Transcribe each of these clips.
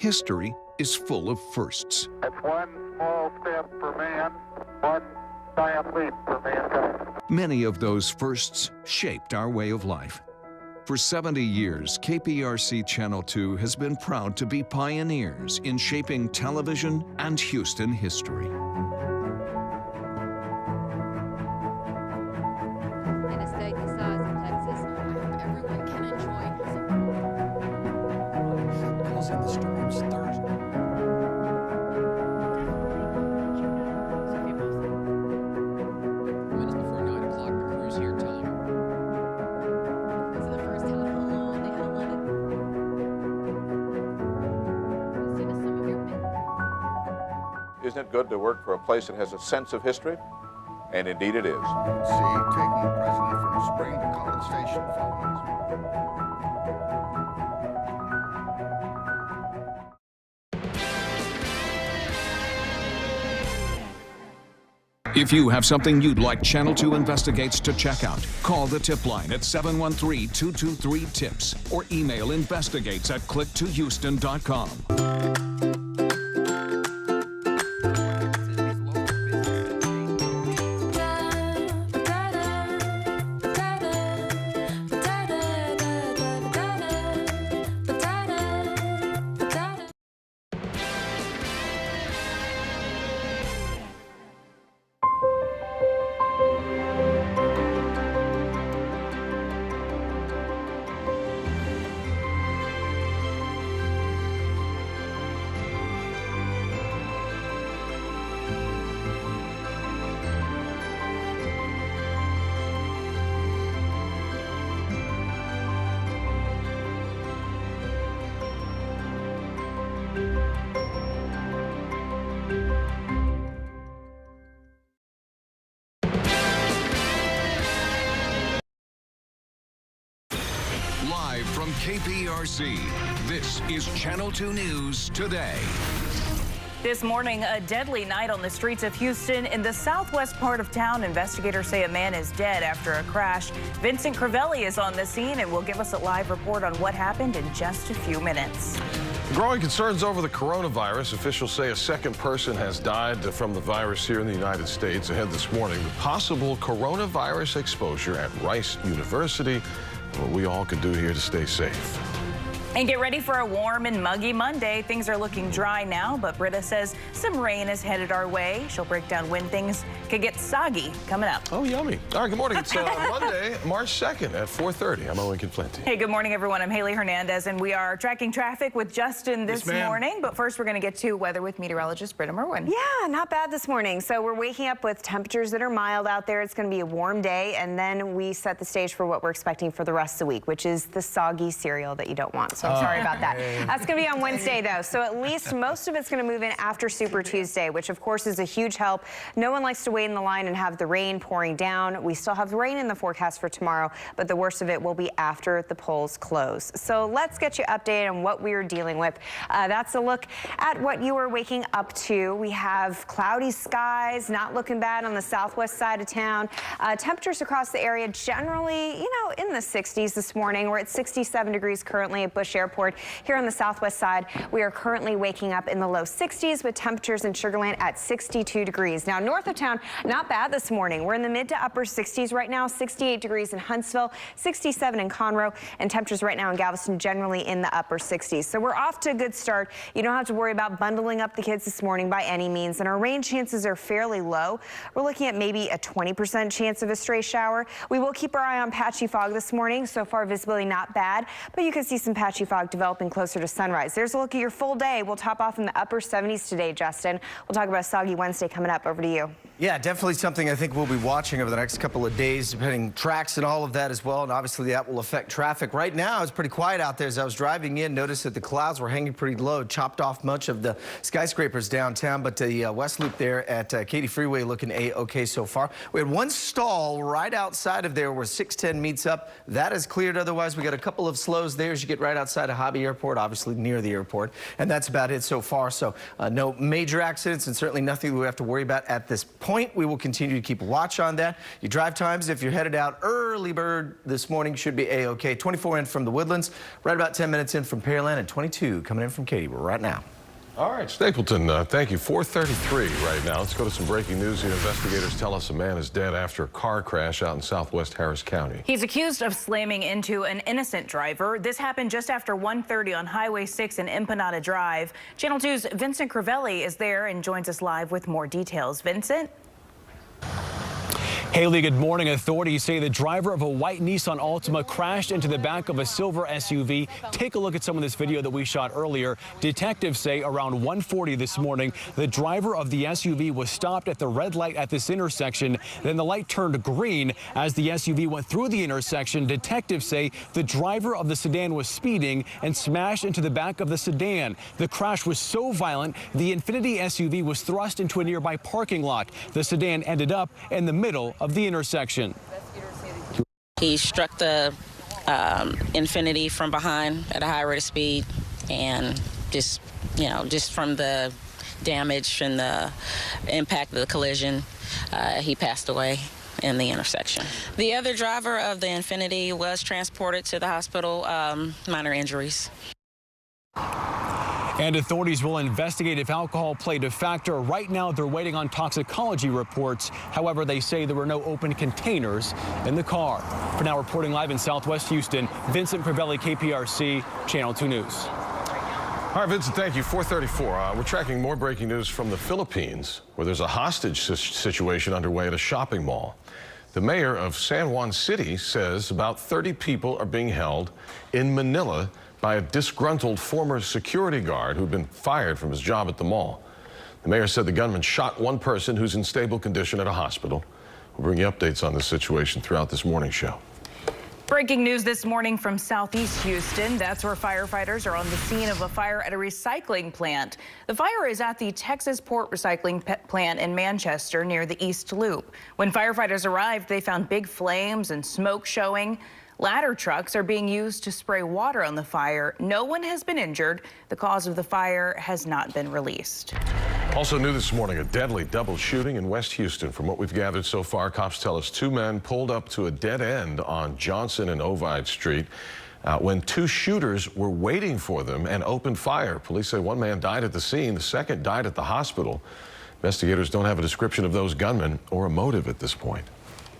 history is full of firsts. It's one small step for man, one giant leap for mankind. Many of those firsts shaped our way of life. For 70 years, KPRC Channel 2 has been proud to be pioneers in shaping television and Houston history. In a state the size of Texas, everyone can enjoy. Causing the storms Thursday. Minutes before 9 o'clock, the crew's here telling them. This is the first time they highlighted. See the some of your men. Isn't it good to work for a place that has a sense of history? And indeed it is. See, taking the president from Spring to College Station following. If you have something you'd like Channel 2 Investigates to check out, call the tip line at 713-223-TIPS or email investigates@click2houston.com. Live from KPRC, this is Channel 2 News Today. This morning, a deadly night on the streets of Houston. In the southwest part of town, investigators say a man is dead after a crash. Vincent Crivelli is on the scene and will give us a live report on what happened in just a few minutes. Growing concerns over the coronavirus. Officials say a second person has died from the virus here in the United States. Ahead this morning, the possible coronavirus exposure at Rice University. What we all can do here to stay safe. And get ready for a warm and muggy Monday. Things are looking dry now, but Britta says some rain is headed our way. She'll break down when things could get soggy coming up. Oh, yummy. All right, good morning. It's Monday, March 2nd at 4:30. I'm Owen Conflenti. Hey, good morning, everyone. I'm Haley Hernandez, and we are tracking traffic with Justin this morning. But first, we're going to get to weather with meteorologist Britta Merwin. Yeah, not bad this morning. So we're waking up with temperatures that are mild out there. It's going to be a warm day, and then we set the stage for what we're expecting for the rest of the week, which is the soggy cereal that you don't want. So I'm sorry about that. That's going to be on Wednesday, though. So at least most of it's going to move in after Super Tuesday, which, of course, is a huge help. No one likes to wait in the line and have the rain pouring down. We still have rain in the forecast for tomorrow, but the worst of it will be after the polls close. So let's get you updated on what we're dealing with. That's a look at what you are waking up to. We have cloudy skies, not looking bad on the southwest side of town. Temperatures across the area generally, in the 60s this morning. We're at 67 degrees currently at Bush Airport. Here on the southwest side, we are currently waking up in the low 60s with temperatures in Sugar Land at 62 degrees. Now, north of town, not bad this morning. We're in the mid to upper 60s right now, 68 degrees in Huntsville, 67 in Conroe, and temperatures right now in Galveston generally in the upper 60s. So we're off to a good start. You don't have to worry about bundling up the kids this morning by any means, and our rain chances are fairly low. We're looking at maybe a 20% chance of a stray shower. We will keep our eye on patchy fog this morning. So far, visibility not bad, but you can see some patchy fog developing closer to sunrise. There's a look at your full day. We'll top off in the upper 70s today, Justin. We'll talk about a soggy Wednesday coming up. Over to you. Yeah, definitely something I think we'll be watching over the next couple of days, depending tracks and all of that as well. And obviously that will affect traffic. Right now, it's pretty quiet out there. As I was driving in, noticed that the clouds were hanging pretty low, chopped off much of the skyscrapers downtown. But the West Loop there at Katy Freeway looking A-OK so far. We had one stall right outside of there where 610 meets up. That is cleared. Otherwise, we got a couple of slows there as you get right outside outside a hobby airport, obviously near the airport, and that's about it so far. So no major accidents and certainly nothing we have to worry about at this point. We will continue to keep a watch on that. Your drive times, if you're headed out early bird this morning, should be A-OK. 24 in from the Woodlands, right about 10 minutes in from Pearland, and 22 coming in from Katy right now. All right, Stapleton, thank you. 4:33 right now. Let's go to some breaking news here. Investigators tell us a man is dead after a car crash out in southwest Harris County. He's accused of slamming into an innocent driver. This happened just after 1:30 on Highway 6 in Empanada Drive. Channel 2's Vincent Crivelli is there and joins us live with more details. Vincent? Haley, good morning. Authorities say the driver of a white Nissan Altima crashed into the back of a silver SUV. Take a look at some of this video that we shot earlier. Detectives say around 1:40 this morning, the driver of the SUV was stopped at the red light at this intersection. Then the light turned green as the SUV went through the intersection. Detectives say the driver of the sedan was speeding and smashed into the back of the sedan. The crash was so violent, the Infiniti SUV was thrust into a nearby parking lot. The sedan ended up in the middle of the intersection. He struck the Infiniti from behind at a high rate of speed, and just from the damage and the impact of the collision, he passed away in the intersection. The other driver of the Infiniti was transported to the hospital, minor injuries. And authorities will investigate if alcohol played a factor. Right now, they're waiting on toxicology reports. However, they say there were no open containers in the car. For now, reporting live in Southwest Houston, Vincent Crivelli, KPRC, Channel 2 News. All right, Vincent, thank you. 4:34. We're tracking more breaking news from the Philippines, where there's a hostage situation underway at a shopping mall. The mayor of San Juan City says about 30 people are being held in Manila by a disgruntled former security guard who'd been fired from his job at the mall. The mayor said the gunman shot one person who's in stable condition at a hospital. We'll bring you updates on this situation throughout this morning show. Breaking news this morning from southeast Houston. That's where firefighters are on the scene of a fire at a recycling plant. The fire is at the Texas Port Recycling Plant in Manchester near the East Loop. When firefighters arrived, they found big flames and smoke showing. Ladder trucks are being used to spray water on the fire. No one has been injured. The cause of the fire has not been released. Also new this morning, a deadly double shooting in West Houston. From what we've gathered so far, cops tell us two men pulled up to a dead end on Johnson and Ovide Street when two shooters were waiting for them and opened fire. Police say one man died at the scene. The second died at the hospital. Investigators don't have a description of those gunmen or a motive at this point.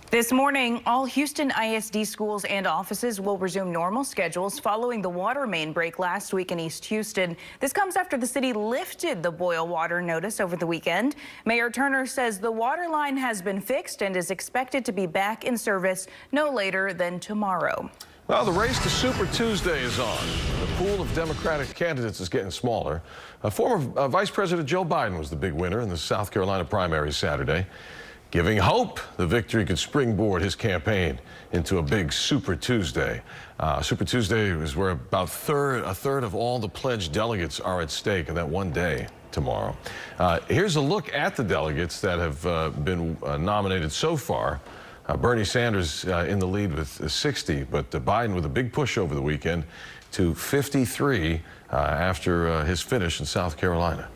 This morning, all Houston ISD schools and offices will resume normal schedules following the water main break last week in East Houston. This comes after the city lifted the boil water notice over the weekend. Mayor Turner says the water line has been fixed and is expected to be back in service no later than tomorrow. Well, the race to Super Tuesday is on. The pool of Democratic candidates is getting smaller. Former Vice President Joe Biden was the big winner in the South Carolina primaries Saturday, giving hope the victory could springboard his campaign into a big Super Tuesday. Super Tuesday is where about a third of all the pledged delegates are at stake in that one day tomorrow. Here's a look at the delegates that have been nominated so far. Bernie Sanders in the lead with 60, but Biden with a big push over the weekend to 53 after his finish in South Carolina.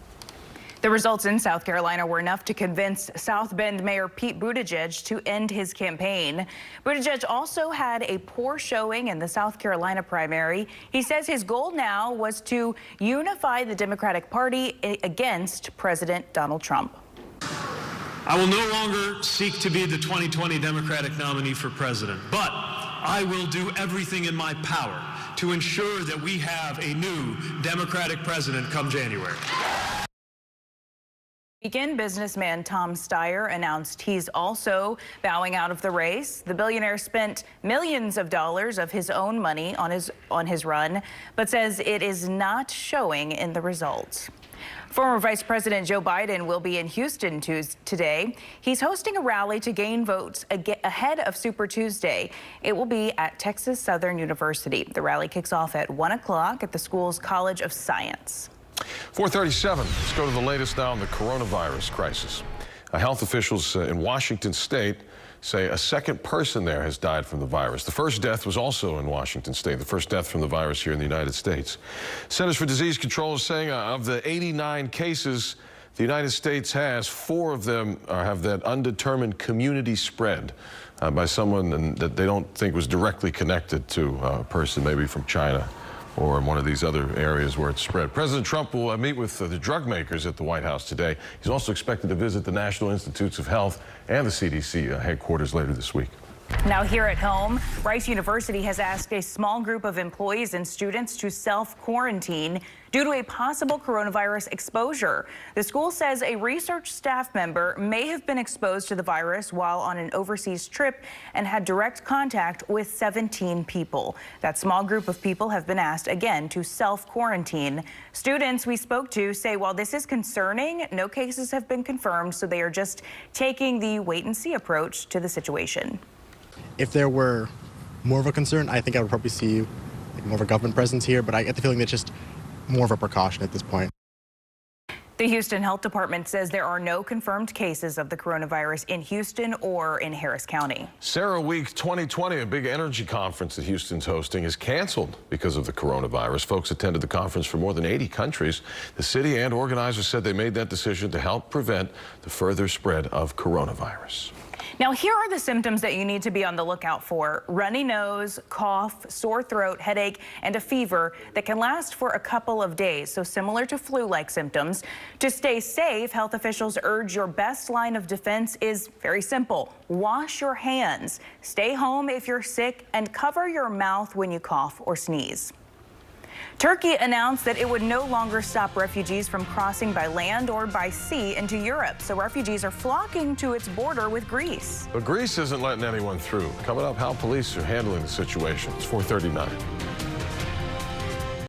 The results in South Carolina were enough to convince South Bend Mayor Pete Buttigieg to end his campaign. Buttigieg also had a poor showing in the South Carolina primary. He says his goal now was to unify the Democratic Party against President Donald Trump. I will no longer seek to be the 2020 Democratic nominee for president, but I will do everything in my power to ensure that we have a new Democratic president come January. Weekend businessman Tom Steyer announced he's also bowing out of the race. The billionaire spent millions of dollars of his own money on his run, but says it is not showing in the results. Former Vice President Joe Biden will be in Houston today. He's hosting a rally to gain votes ahead of Super Tuesday. It will be at Texas Southern University. The rally kicks off at 1 o'clock at the school's College of Science. 4:37. Let's go to the latest now on the coronavirus crisis. Health officials in Washington state say a second person there has died from the virus. The first death was also in Washington State, the first death from the virus here in the United States. Centers for Disease Control is saying of the 89 cases the United States has, 4 of them have that undetermined community spread by someone that they don't think was directly connected to a person maybe from China or in one of these other areas where it's spread. President Trump will meet with the drug makers at the White House today. He's also expected to visit the National Institutes of Health and the CDC headquarters later this week. Now here at home, Rice University has asked a small group of employees and students to self-quarantine due to a possible coronavirus exposure. The school says a research staff member may have been exposed to the virus while on an overseas trip and had direct contact with 17 people. That small group of people have been asked again to self-quarantine. Students we spoke to say while this is concerning, no cases have been confirmed, so they are just taking the wait-and-see approach to the situation. If there were more of a concern, I think I would probably see more of a government presence here, but I get the feeling that's just more of a precaution at this point. The Houston Health Department says there are no confirmed cases of the coronavirus in Houston or in Harris County. Sarah Week 2020, a big energy conference that Houston's hosting, is canceled because of the coronavirus. Folks attended the conference from more than 80 countries. The city and organizers said they made that decision to help prevent the further spread of coronavirus. Now, here are the symptoms that you need to be on the lookout for: runny nose, cough, sore throat, headache, and a fever that can last for a couple of days, so similar to flu-like symptoms. To stay safe, health officials urge your best line of defense is very simple: wash your hands, stay home if you're sick, and cover your mouth when you cough or sneeze. Turkey announced that it would no longer stop refugees from crossing by land or by sea into Europe, so refugees are flocking to its border with Greece. But Greece isn't letting anyone through. Coming up, how police are handling the situation. It's 4:39.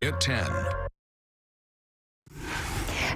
At 10.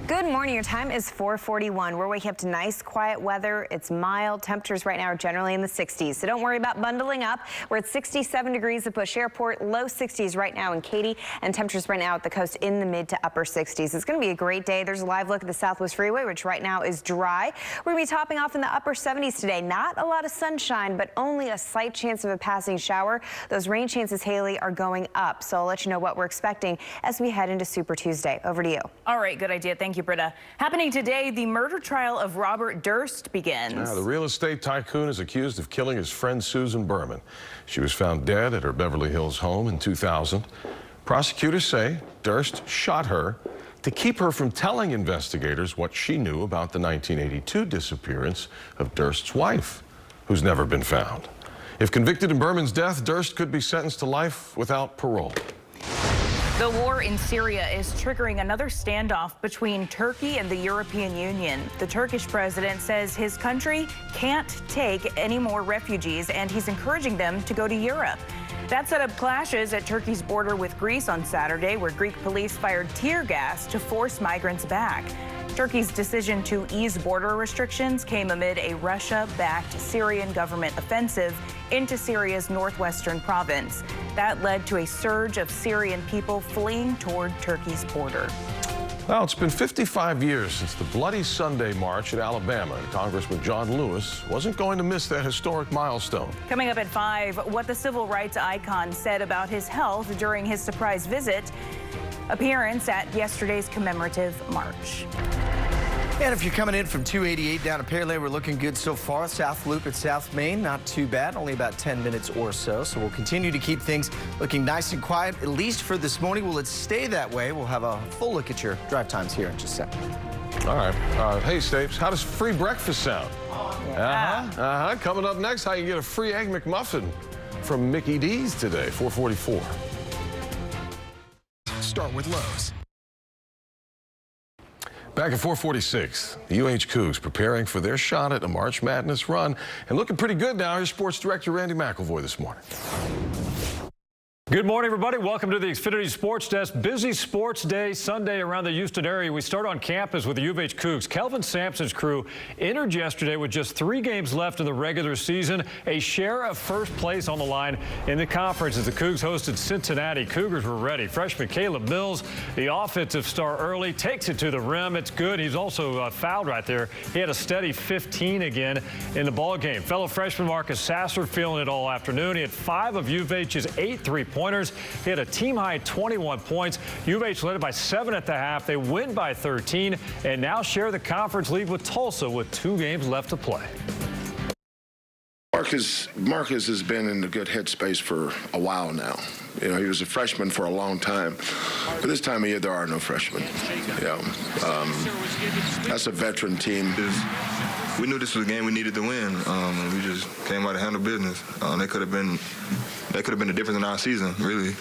Good morning. Your time is 4:41. We're waking up to nice, quiet weather. It's mild. Temperatures right now are generally in the 60s, so don't worry about bundling up. We're at 67 degrees at Bush Airport, low 60s right now in Katy, and temperatures right now at the coast in the mid to upper 60s. It's going to be a great day. There's a live look at the Southwest Freeway, which right now is dry. We're going to be topping off in the upper 70s today. Not a lot of sunshine, but only a slight chance of a passing shower. Those rain chances, Haley, are going up, so I'll let you know what we're expecting as we head into Super Tuesday. Over to you. All right, good idea. Thank you, Britta. Happening today, the murder trial of Robert Durst begins. The real estate tycoon is accused of killing his friend Susan Berman. She was found dead at her Beverly Hills home in 2000. Prosecutors say Durst shot her to keep her from telling investigators what she knew about the 1982 disappearance of Durst's wife, who's never been found. If convicted in Berman's death, Durst could be sentenced to life without parole. The war in Syria is triggering another standoff between Turkey and the European Union. The Turkish president says his country can't take any more refugees, and he's encouraging them to go to Europe. That set up clashes at Turkey's border with Greece on Saturday, where Greek police fired tear gas to force migrants back. Turkey's decision to ease border restrictions came amid a Russia-backed Syrian government offensive into Syria's northwestern province. That led to a surge of Syrian people fleeing toward Turkey's border. Well, it's been 55 years since the Bloody Sunday March at Alabama, and Congressman John Lewis wasn't going to miss that historic milestone. Coming up at 5, what the civil rights icon said about his health during his surprise appearance at yesterday's commemorative march. And if you're coming in from 288 down to Pearland, we're looking good so far. South Loop at South Main, not too bad, only about 10 minutes or so. So we'll continue to keep things looking nice and quiet, at least for this morning. Will it stay that way? We'll have a full look at your drive times here in just a second. All right. Hey, Stapes, how does free breakfast sound? Coming up next, how you get a free Egg McMuffin from Mickey D's today, 4:44. Start with Lowe's. Back at 4:46, the UH Cougs preparing for their shot at a March Madness run and looking pretty good now. Here's Sports Director Randy McElvoy this morning. Good morning, everybody. Welcome to the Xfinity Sports Desk. Busy sports day Sunday around the Houston area. We start on campus with the U of H Cougs. Kelvin Sampson's crew entered yesterday with just 3 games left in the regular season. A share of first place on the line in the conference as the Cougs hosted Cincinnati. Cougars were ready. Freshman Caleb Mills, the offensive star early, takes it to the rim. It's good. He's also fouled right there. He had a steady 15 again in the ball game. Fellow freshman Marcus Sasser feeling it all afternoon. He had 5 of U of H's 8 3-pointers. He had a team-high 21 points. U of H led it by 7 at the half. They win by 13 and now share the conference lead with Tulsa with 2 games left to play. Marcus has been in a good headspace for a while now. You know, he was a freshman for a long time. But this time of year, there are no freshmen. That's a veteran team. We knew this was a game we needed to win, and we just came out to handle business. That could have been the difference in our season, really.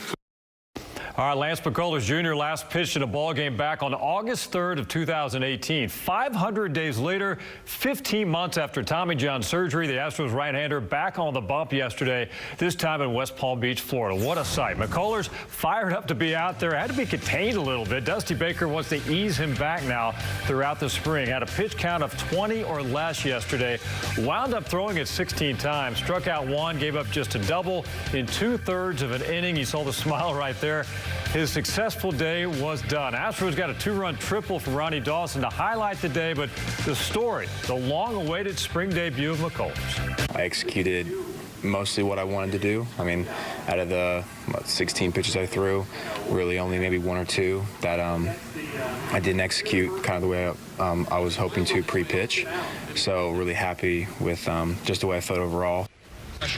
All right, Lance McCullers Jr. last pitched in a ball game back on August 3rd of 2018. 500 days later, 15 months after Tommy John surgery, the Astros right-hander back on the bump yesterday, this time in West Palm Beach, Florida. What a sight. McCullers fired up to be out there, had to be contained a little bit. Dusty Baker wants to ease him back now throughout the spring. Had a pitch count of 20 or less yesterday. Wound up throwing it 16 times. Struck out 1, gave up just a double in 2/3 of an inning. You saw the smile right there. His successful day was done. Astros got a 2-run triple from Ronnie Dawson to highlight the day, but the story, the long-awaited spring debut of McCullers. I executed mostly what I wanted to do. I mean, out of the 16 pitches I threw, really only maybe 1 or 2 that I didn't execute kind of the way I was hoping to pre-pitch. So really happy with just the way I felt overall. All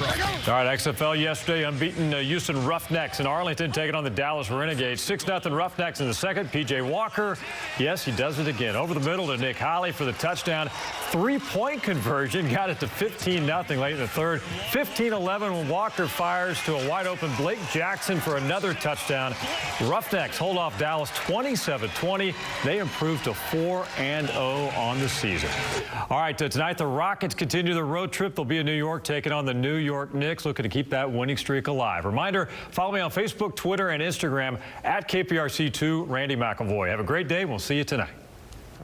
right, XFL yesterday, unbeaten Houston Roughnecks in Arlington taking on the Dallas Renegades. 6-0 Roughnecks in the second. P.J. Walker, yes, he does it again. Over the middle to Nick Holly for the touchdown. 3-point conversion, got it to 15-0 late in the third. 15-11 when Walker fires to a wide-open Blake Jackson for another touchdown. Roughnecks hold off Dallas 27-20. They improve to 4-0 on the season. All right, tonight the Rockets continue their road trip. They'll be in New York taking on the New York Knicks, looking to keep that winning streak alive. Reminder, follow me on Facebook, Twitter, and Instagram at KPRC2, Randy McElvoy. Have a great day. We'll see you tonight.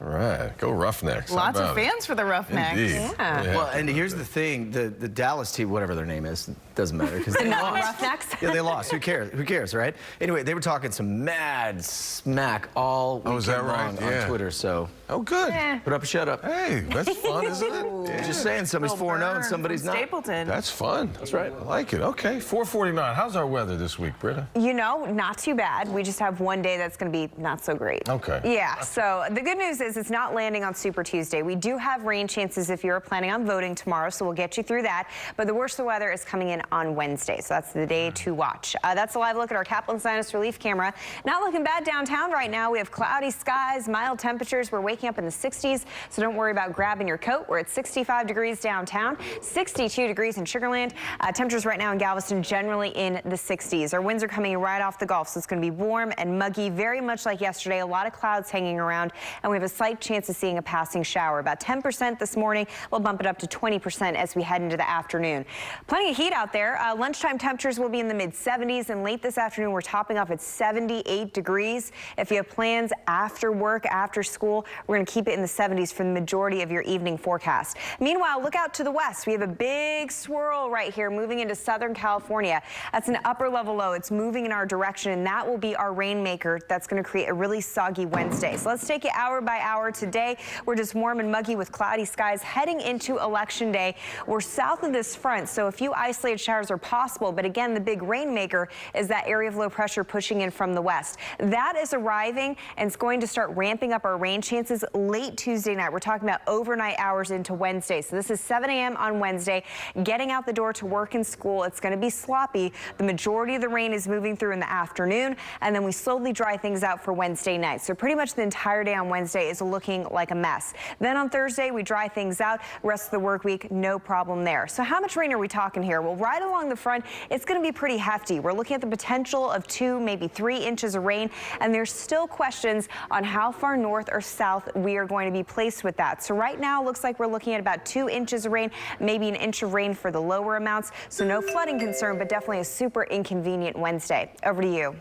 All right, go Roughnecks. Lots of fans for the Roughnecks. Yeah. Well, and here's the thing, the Dallas team, whatever their name is, doesn't matter. Because they lost. Roughnecks? Yeah, they lost. Who cares? Who cares, right? Anyway, they were talking some mad smack all weekend long on Twitter, so. Oh, good. Put up a shut up. Hey, that's fun, isn't it? Yeah. Just saying, somebody's 4-0 and somebody's not. Stapleton. That's fun. That's right. I like it. Okay, 4:49. How's our weather this week, Britta? You know, not too bad. We just have one day that's going to be not so great. Okay. Yeah, so the good news is it's not landing on Super Tuesday. We do have rain chances if you're planning on voting tomorrow, so we'll get you through that. But the worst of the weather is coming in on Wednesday, so that's the day to watch. That's a live look at our Kaplan Sinus Relief camera. Not looking bad downtown right now. We have cloudy skies, mild temperatures. We're waking up in the 60s, so don't worry about grabbing your coat. We're at 65 degrees downtown, 62 degrees in Sugar Land. Temperatures right now in Galveston generally in the 60s. Our winds are coming right off the Gulf, so it's going to be warm and muggy, very much like yesterday. A lot of clouds hanging around, and we have a slight chance of seeing a passing shower. About 10% this morning. We'll bump it up to 20% as we head into the afternoon. Plenty of heat out there. Lunchtime temperatures will be in the mid-70s, and late this afternoon we're topping off at 78 degrees. If you have plans after work, after school, we're going to keep it in the 70s for the majority of your evening forecast. Meanwhile, look out to the west. We have a big swirl right here moving into Southern California. That's an upper level low. It's moving in our direction, and that will be our rainmaker. That's going to create a really soggy Wednesday. So let's take it hour by hour today. We're just warm and muggy with cloudy skies heading into Election Day. We're south of this front, so a few isolated showers are possible. But again, the big rainmaker is that area of low pressure pushing in from the west. That is arriving, and it's going to start ramping up our rain chances late Tuesday night. We're talking about overnight hours into Wednesday. So this is 7 a.m. on Wednesday. Getting out the door to work and school, it's going to be sloppy. The majority of the rain is moving through in the afternoon, and then we slowly dry things out for Wednesday night. So pretty much the entire day on Wednesday is looking like a mess. Then on Thursday, we dry things out. Rest of the work week, no problem there. So how much rain are we talking here? Well, right right along the front, it's going to be pretty hefty. We're looking at the potential of 2, maybe 3 inches of rain, and there's still questions on how far north or south we are going to be placed with that. So right now, it looks like we're looking at about 2 inches of rain, maybe an inch of rain for the lower amounts. So no flooding concern, but definitely a super inconvenient Wednesday. Over to you.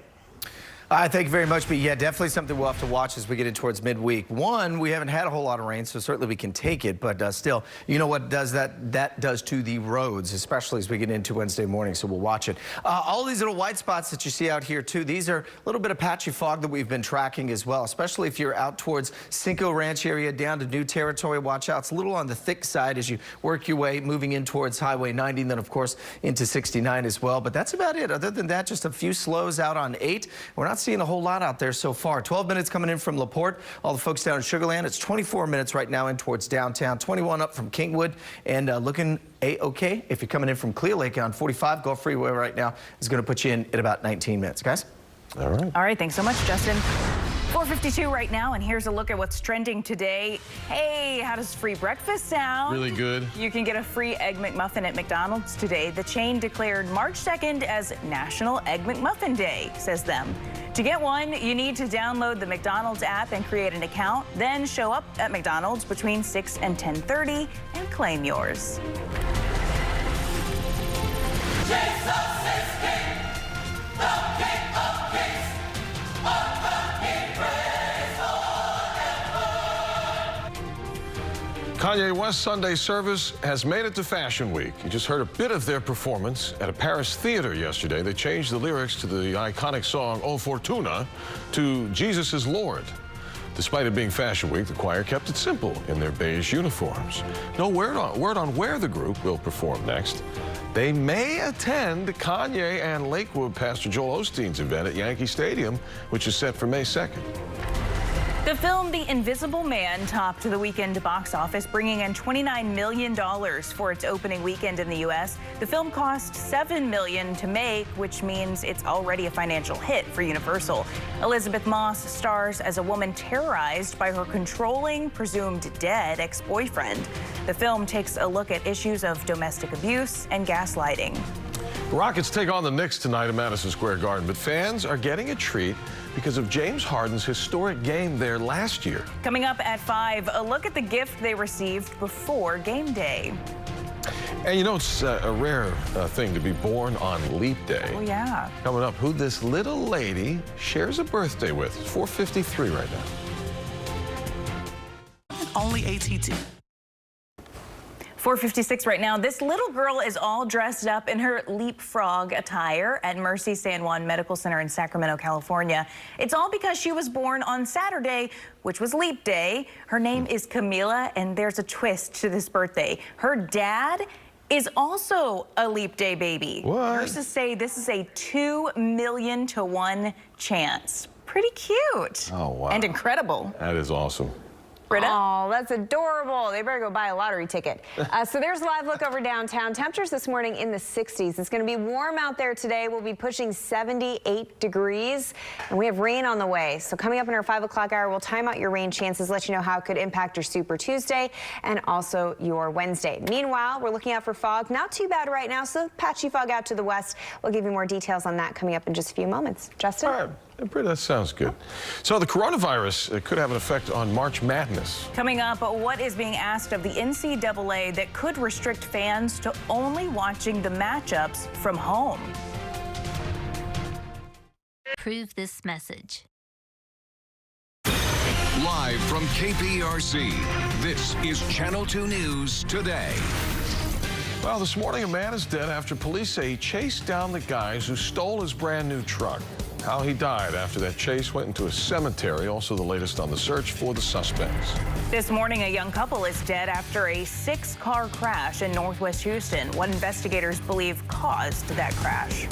Thank you very much, but yeah, definitely something we'll have to watch as we get in towards midweek. One, we haven't had a whole lot of rain, so certainly we can take it, but still, you know what does that does to the roads, especially as we get into Wednesday morning, so we'll watch it. All these little white spots that you see out here, too, these are a little bit of patchy fog that we've been tracking as well, especially if you're out towards Cinco Ranch area down to New Territory. Watch out. It's a little on the thick side as you work your way moving in towards Highway 90, and then, of course, into 69 as well, but that's about it. Other than that, just a few slows out on 8. We're not seeing a whole lot out there so far. 12 minutes coming in from LaPorte. All the folks down in Sugar Land. It's 24 minutes right now in towards downtown. 21 up from Kingwood and looking A-okay. If you're coming in from Clear Lake on 45, Gulf Freeway right now is going to put you in at about 19 minutes, guys. All right. Thanks so much, Justin. 4:52 right now, and here's a look at what's trending today. Hey, how does free breakfast sound? Really good. You can get a free Egg McMuffin at McDonald's today. The chain declared March 2nd as National Egg McMuffin Day, says them. To get one, you need to download the McDonald's app and create an account, then show up at McDonald's between 6 and 10:30 and claim yours. Kanye West's Sunday service has made it to Fashion Week. You just heard a bit of their performance at a Paris theater yesterday. They changed the lyrics to the iconic song O Fortuna to Jesus is Lord. Despite it being Fashion Week, the choir kept it simple in their beige uniforms. No word on where the group will perform next. They may attend Kanye and Lakewood Pastor Joel Osteen's event at Yankee Stadium, which is set for May 2nd. The film The Invisible Man topped the weekend box office, bringing in $29 million for its opening weekend in the U.S. The film cost $7 million to make, which means it's already a financial hit for Universal. Elizabeth Moss stars as a woman terrorized by her controlling, presumed dead ex-boyfriend. The film takes a look at issues of domestic abuse and gaslighting. The Rockets take on the Knicks tonight at Madison Square Garden, but fans are getting a treat because of James Harden's historic game there last year. Coming up at 5, a look at the gift they received before game day. And you know, it's a rare thing to be born on Leap Day. Oh, yeah. Coming up, who this little lady shares a birthday with. It's 4:53 right now. Only ATT. 4:56 right now. This little girl is all dressed up in her leapfrog attire at Mercy San Juan Medical Center in Sacramento, California. It's all because she was born on Saturday, which was Leap Day. Her name is Camila, and there's a twist to this birthday. Her dad is also a Leap Day baby. What? Nurses say this is a 2 million to 1 chance. Pretty cute. Oh, wow. And incredible. That is awesome. Oh, that's adorable. They better go buy a lottery ticket. So there's a live look over downtown. Temperatures this morning in the 60s. It's going to be warm out there today. We'll be pushing 78 degrees, and we have rain on the way. So coming up in our 5 o'clock hour, we'll time out your rain chances, let you know how it could impact your Super Tuesday and also your Wednesday. Meanwhile, we're looking out for fog. Not too bad right now, so patchy fog out to the west. We'll give you more details on that coming up in just a few moments. Justin? All right. That sounds good. So the coronavirus could have an effect on March Madness. Coming up, what is being asked of the NCAA that could restrict fans to only watching the matchups from home? Approve this message. Live from KPRC, this is Channel 2 News Today. Well, this morning a man is dead after police say he chased down the guys who stole his brand new truck. How he died after that chase went into a cemetery. Also the latest on the search for the suspects. This morning, a young couple is dead after a 6-car crash in Northwest Houston. What investigators believe caused that crash.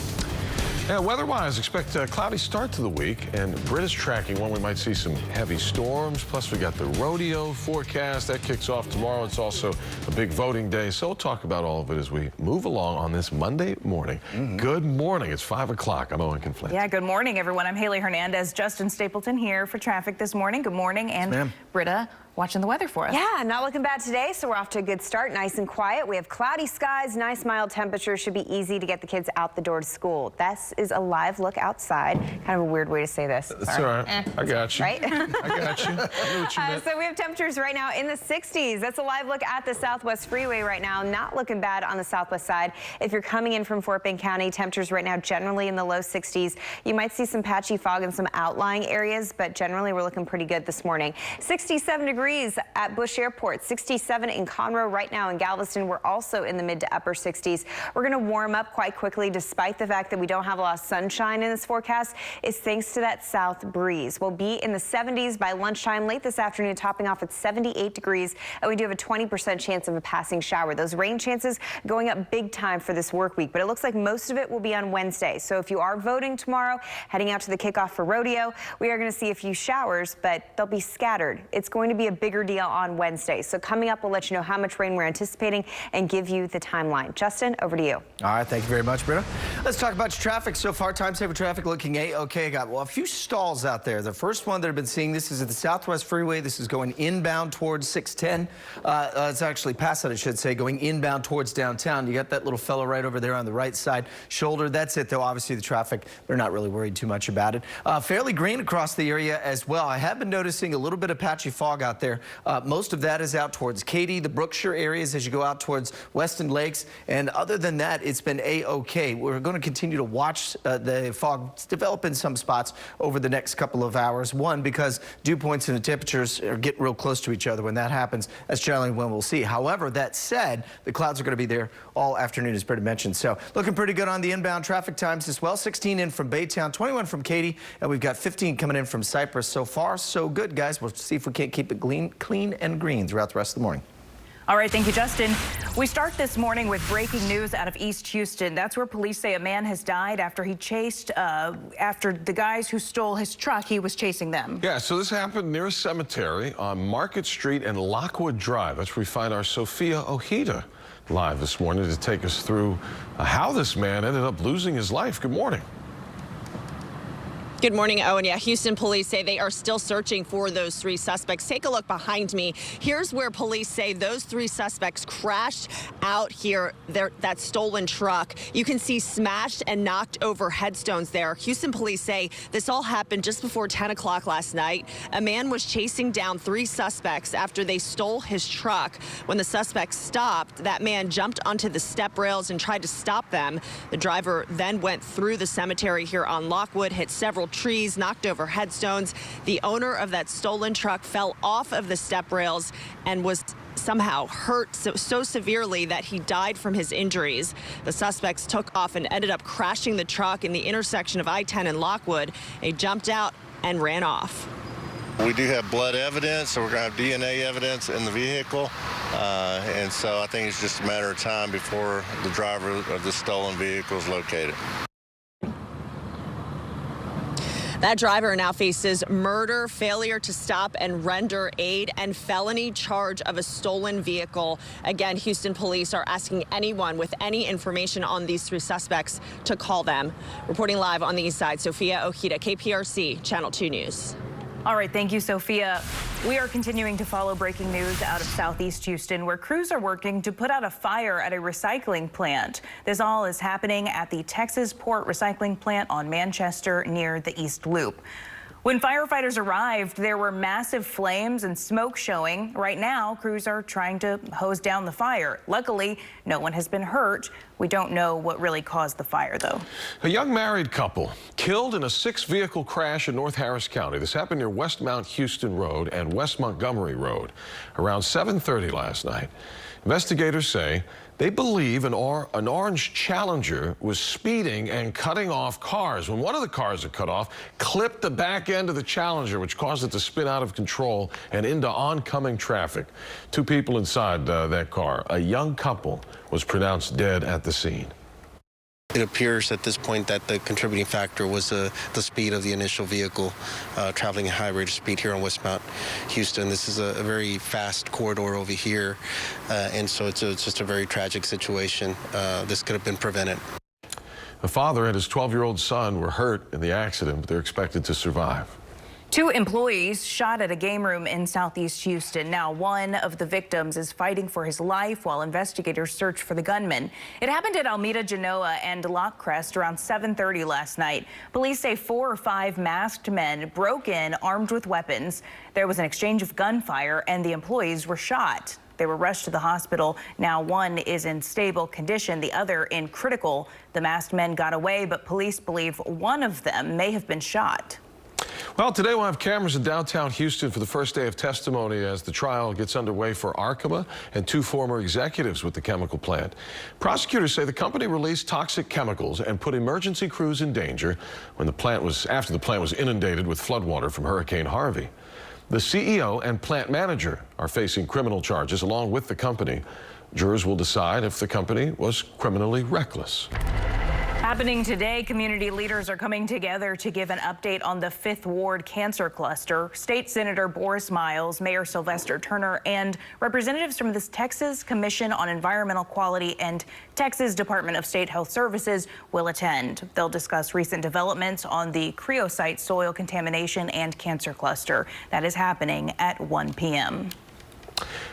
Yeah, weather-wise, expect a cloudy start to the week, and Britt is tracking when we might see some heavy storms. Plus, we got the rodeo forecast. That kicks off tomorrow. It's also a big voting day, so we'll talk about all of it as we move along on this Monday morning. Good morning. It's 5 o'clock. I'm Owen Conflent. Yeah, good morning, everyone. I'm Haley Hernandez. Justin Stapleton here for traffic this morning. Good morning. And Britta, watching the weather for us. Yeah, not looking bad today, so we're off to a good start. Nice and quiet. We have cloudy skies, nice mild temperatures. Should be easy to get the kids out the door to school. This is a live look outside. Kind of a weird way to say this. That's all right. I got you. Right? I got you. I knew what you meant. So we have temperatures right now in the 60s. That's a live look at the Southwest Freeway right now. Not looking bad on the southwest side. If you're coming in from Fort Bend County, temperatures right now generally in the low 60s. You might see some patchy fog in some outlying areas, but generally we're looking pretty good this morning. 67 degrees at Bush Airport, 67 in Conroe right now. In Galveston, we're also in the mid to upper 60s. We're going to warm up quite quickly despite the fact that we don't have a lot of sunshine in this forecast. It's thanks to that south breeze. We'll be in the 70s by lunchtime late this afternoon, topping off at 78 degrees. And we do have a 20% chance of a passing shower. Those rain chances going up big time for this work week, but it looks like most of it will be on Wednesday. So if you are voting tomorrow, heading out to the kickoff for Rodeo, we are going to see a few showers, but they'll be scattered. It's going to be a bigger deal on Wednesday. So coming up, we'll let you know how much rain we're anticipating and give you the timeline. Justin, over to you. All right, thank you very much, Britta. Let's talk about your traffic so far. Time saver traffic looking A-OK. Got a few stalls out there. The first one that I've been seeing, this is at the Southwest Freeway. This is going inbound towards 610. It's actually past that, I should say, going inbound towards downtown. You got that little fellow right over there on the right side shoulder. That's it, though. Obviously, the traffic, they're not really worried too much about it. Fairly green across the area as well. I have been noticing a little bit of patchy fog out there. Most of that is out towards Katy, the Brookshire areas as you go out towards Weston Lakes. And other than that, it's been A-OK. We're going to continue to watch the fog develop in some spots over the next couple of hours. One, because dew points and the temperatures are getting real close to each other. When that happens, that's generally when we'll see. However, that said, the clouds are going to be there all afternoon, as Britta mentioned. So looking pretty good on the inbound traffic times as well. 16 in from Baytown, 21 from Katy, and we've got 15 coming in from Cypress. So far, so good, guys. We'll see if we can't keep it clean and green throughout the rest of the morning. All right, thank you, Justin. We start this morning with breaking news out of East Houston. That's where police say a man has died after he chased after the guys who stole his truck. He was chasing them. Yeah, so this happened near a cemetery on Market Street and Lockwood Drive. That's where we find our Sophia Ojeda live this morning to take us through how this man ended up losing his life. Good morning. Good morning, Owen. Yeah, Houston police say they are still searching for those three suspects. Take a look behind me. Here's where police say those three suspects crashed out here, that stolen truck. You can see smashed and knocked over headstones there. Houston police say this all happened just before 10 o'clock last night. A man was chasing down three suspects after they stole his truck. When the suspects stopped, that man jumped onto the step rails and tried to stop them. The driver then went through the cemetery here on Lockwood, hit several trees, knocked over headstones. The owner of that stolen truck fell off of the step rails and was somehow hurt so severely that he died from his injuries. The suspects took off and ended up crashing the truck in the intersection of I-10 and Lockwood. They jumped out and ran off. We do have blood evidence, so we're going to have DNA evidence in the vehicle. And so I think it's just a matter of time before the driver of the stolen vehicle is located. That driver now faces murder, failure to stop and render aid, and felony charge of a stolen vehicle. Again, Houston police are asking anyone with any information on these three suspects to call them. Reporting live on the east side, Sophia Ojeda, KPRC, Channel 2 News. All right, thank you, Sophia. We are continuing to follow breaking news out of Southeast Houston, where crews are working to put out a fire at a recycling plant. This all is happening at the Texas Port Recycling Plant on Manchester near the East Loop. When firefighters arrived, there were massive flames and smoke showing. Right now, crews are trying to hose down the fire. Luckily, no one has been hurt. We don't know what really caused the fire, though. A young married couple killed in a 6-vehicle crash in North Harris County. This happened near West Mount Houston Road and West Montgomery Road around 7:30 last night. Investigators say they believe an orange Challenger was speeding and cutting off cars. When one of the cars that cut off clipped the back end of the Challenger, which caused it to spin out of control and into oncoming traffic. 2 people inside that car. A young couple was pronounced dead at the scene. It appears at this point that the contributing factor was the speed of the initial vehicle traveling at high rate of speed here on West Mount Houston. This is a very fast corridor over here, and so it's just a very tragic situation. This could have been prevented. The father and his 12-year-old son were hurt in the accident, but they're expected to survive. Two employees shot at a game room in southeast Houston. Now, one of the victims is fighting for his life while investigators search for the gunman. It happened at Alameda, Genoa, and Lockcrest around 7:30 last night. Police say 4 or 5 masked men broke in armed with weapons. There was an exchange of gunfire and the employees were shot. They were rushed to the hospital. Now one is in stable condition, the other in critical. The masked men got away, but police believe one of them may have been shot. Well, today we'll have cameras in downtown Houston for the first day of testimony as the trial gets underway for Arkema and 2 former executives with the chemical plant. Prosecutors say the company released toxic chemicals and put emergency crews in danger when after the plant was inundated with floodwater from Hurricane Harvey. The CEO and plant manager are facing criminal charges along with the company. Jurors will decide if the company was criminally reckless. Happening today, community leaders are coming together to give an update on the 5th Ward cancer cluster. State Senator Boris Miles, Mayor Sylvester Turner, and representatives from the Texas Commission on Environmental Quality and Texas Department of State Health Services will attend. They'll discuss recent developments on the creocyte soil contamination and cancer cluster. That is happening at 1 p.m.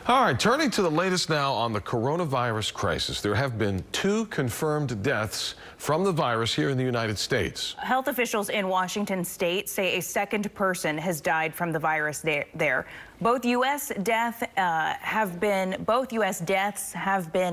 All right, turning to the latest now on the coronavirus crisis. There have been 2 confirmed deaths from the virus here in the United States. Health officials in Washington state say a second person has died from the virus there. Both U.S. deaths have been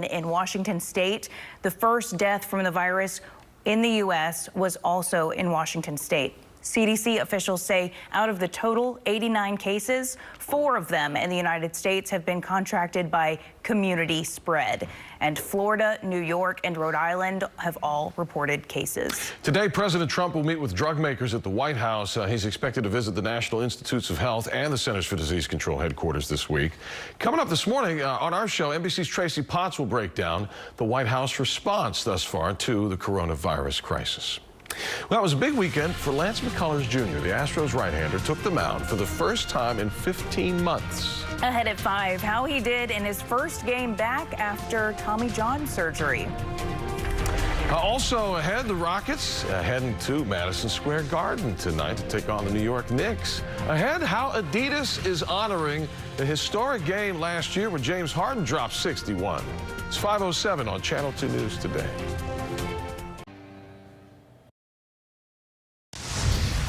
in Washington state. The first death from the virus in the U.S. was also in Washington state. CDC officials say out of the total 89 cases, 4 of them in the United States have been contracted by community spread. And Florida, New York, and Rhode Island have all reported cases. Today, President Trump will meet with drug makers at the White House. He's expected to visit the National Institutes of Health and the Centers for Disease Control headquarters this week. Coming up this morning on our show, NBC's Tracy Potts will break down the White House response thus far to the coronavirus crisis. Well, it was a big weekend for Lance McCullers Jr. The Astros right-hander took the mound for the first time in 15 months. Ahead at 5, how he did in his first game back after Tommy John surgery. Also ahead, the Rockets heading to Madison Square Garden tonight to take on the New York Knicks. Ahead, how Adidas is honoring the historic game last year where James Harden dropped 61. It's 5:07 on Channel 2 News Today.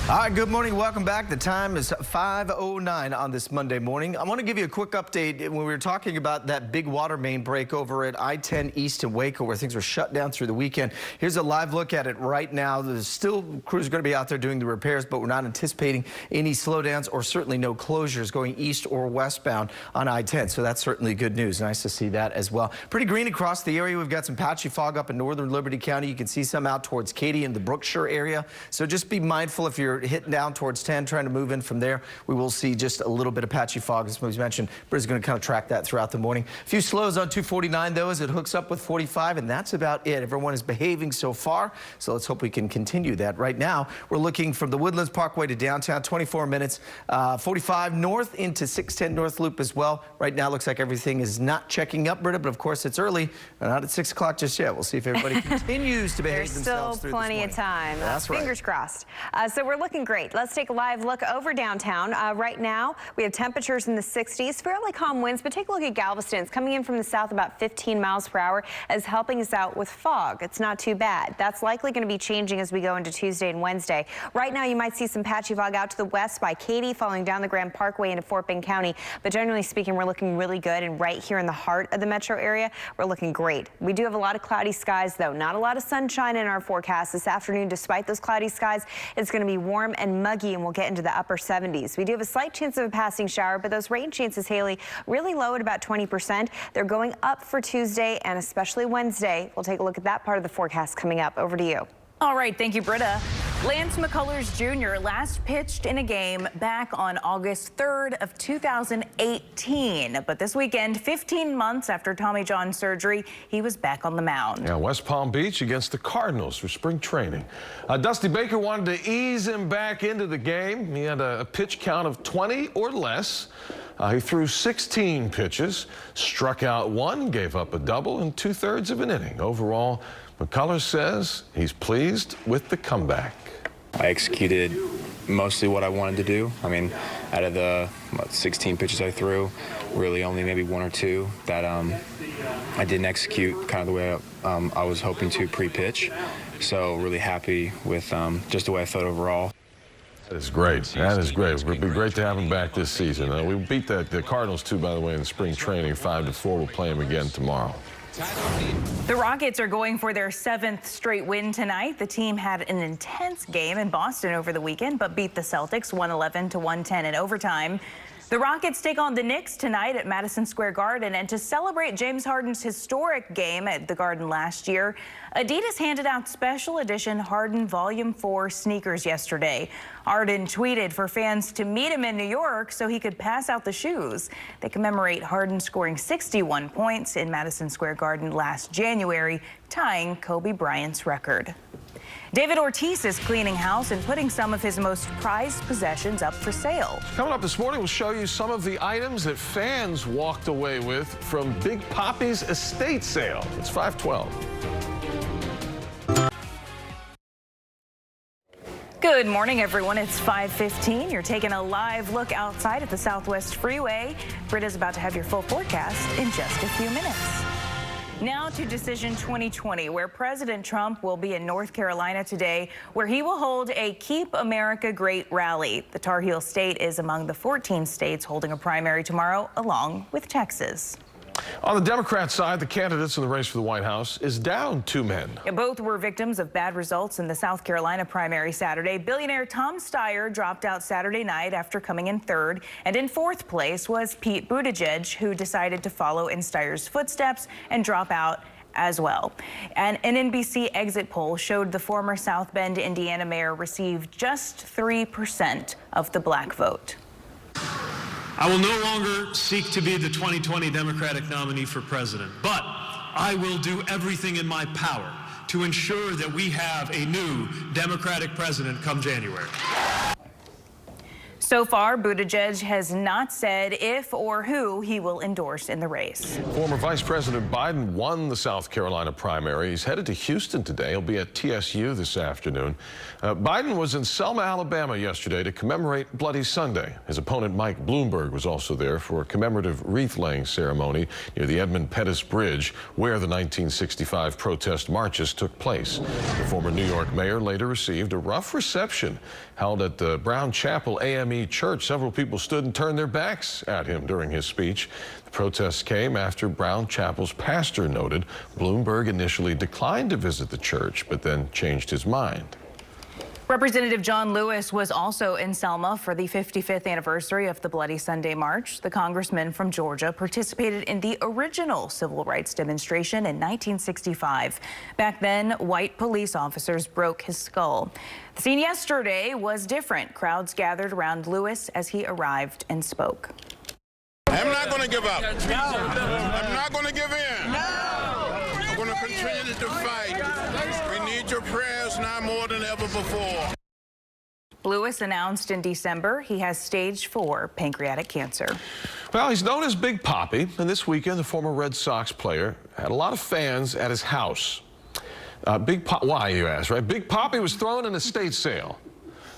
All right, good morning. Welcome back. The time is 5:09 on this Monday morning. I want to give you a quick update. When we were talking about that big water main break over at I-10 East in Waco where things were shut down through the weekend, here's a live look at it right now. There's still crews going to be out there doing the repairs, but we're not anticipating any slowdowns or certainly no closures going east or westbound on I-10. So that's certainly good news. Nice to see that as well. Pretty green across the area. We've got some patchy fog up in northern Liberty County. You can see some out towards Katy and the Brookshire area. So just be mindful if you're hitting down towards 10, trying to move in from there. We will see just a little bit of patchy fog, as we mentioned. Britt's going to kind of track that throughout the morning. A few slows on 249, though, as it hooks up with 45, and that's about it. Everyone is behaving so far, so let's hope we can continue that. Right now, we're looking from the Woodlands Parkway to downtown, 24 minutes, 45 north into 610 North Loop as well. Right now, looks like everything is not checking up, Britta, but of course, it's early. We're not at 6 o'clock just yet. We'll see if everybody continues to behave themselves through this morning. There's still plenty of time. That's right. Fingers crossed. So we're looking great. Let's take a live look over downtown. Right now, we have temperatures in the 60s, fairly calm winds, but take a look at Galveston. It's coming in from the south about 15 miles per hour, as helping us out with fog. It's not too bad. That's likely going to be changing as we go into Tuesday and Wednesday. Right now, you might see some patchy fog out to the west by Katy, following down the Grand Parkway into Fort Bend County. But generally speaking, we're looking really good. And right here in the heart of the metro area, we're looking great. We do have a lot of cloudy skies, though. Not a lot of sunshine in our forecast this afternoon. Despite those cloudy skies, it's going to be warm and muggy, and we'll get into the upper 70s. We do have a slight chance of a passing shower, but those rain chances, Haley, really low at about 20%. They're going up for Tuesday and especially Wednesday. We'll take a look at that part of the forecast coming up. Over to you. All right, thank you, Britta. Lance McCullers Jr. last pitched in a game back on August 3rd of 2018. But this weekend, 15 months after Tommy John surgery, he was back on the mound. Yeah, West Palm Beach against the Cardinals for spring training. Dusty Baker wanted to ease him back into the game. He had a pitch count of 20 or less. He threw 16 pitches, struck out 1, gave up a double in 2/3 of an inning. Overall, McCullers says he's pleased with the comeback. I executed mostly what I wanted to do. I mean, out of the 16 pitches I threw, really only maybe 1 or 2 that I didn't execute kind of the way I was hoping to pre-pitch. So really happy with just the way I felt overall. That is great. That is great. It would be great to have him back this season. We beat the Cardinals, too, by the way, in spring training, 5-4. We'll play him again tomorrow. The Rockets are going for their 7th straight win tonight. The team had an intense game in Boston over the weekend, but beat the Celtics 111-110 in overtime. The Rockets take on the Knicks tonight at Madison Square Garden, and to celebrate James Harden's historic game at the Garden last year, Adidas handed out special edition Harden Volume 4 sneakers yesterday. Harden tweeted for fans to meet him in New York so he could pass out the shoes. They commemorate Harden scoring 61 points in Madison Square Garden last January, tying Kobe Bryant's record. David Ortiz is cleaning house and putting some of his most prized possessions up for sale. Coming up this morning, we'll show you some of the items that fans walked away with from Big Papi's estate sale. It's 5:12. Good morning, everyone. It's 5:15. You're taking a live look outside at the Southwest Freeway. Britta's about to have your full forecast in just a few minutes. Now to Decision 2020, where President Trump will be in North Carolina today, where he will hold a Keep America Great rally. The Tar Heel state is among the 14 states holding a primary tomorrow, along with Texas. On the Democrat side, the candidates in the race for the White House is down 2 men. Both were victims of bad results in the South Carolina primary Saturday. Billionaire Tom Steyer dropped out Saturday night after coming in 3rd. And in 4th place was Pete Buttigieg, who decided to follow in Steyer's footsteps and drop out as well. And an NBC exit poll showed the former South Bend, Indiana mayor received just 3% of the black vote. I will no longer seek to be the 2020 Democratic nominee for president, but I will do everything in my power to ensure that we have a new Democratic president come January. So far, Buttigieg has not said if or who he will endorse in the race. Former Vice President Biden won the South Carolina primary. He's headed to Houston today. He'll be at TSU this afternoon. Biden was in Selma, Alabama yesterday to commemorate Bloody Sunday. His opponent, Mike Bloomberg, was also there for a commemorative wreath-laying ceremony near the Edmund Pettus Bridge, where the 1965 protest marches took place. The former New York mayor later received a rough reception held at the Brown Chapel AME Church. Several people stood and turned their backs at him during his speech. The protests came after Brown Chapel's pastor noted Bloomberg initially declined to visit the church, but then changed his mind. Representative John Lewis was also in Selma for the 55th anniversary of the Bloody Sunday March. The congressman from Georgia participated in the original civil rights demonstration in 1965. Back then, white police officers broke his skull. The scene yesterday was different. Crowds gathered around Lewis as he arrived and spoke. I'm not going to give up. No. I'm not going to give in. No. I'm going to continue to fight. We need your prayers now more than ever before. Lewis announced in December he has stage 4 pancreatic cancer. Well, he's known as Big Papi, and this weekend the former Red Sox player had a lot of fans at his house. Why, you ask, right? Big Papi was throwing an estate sale,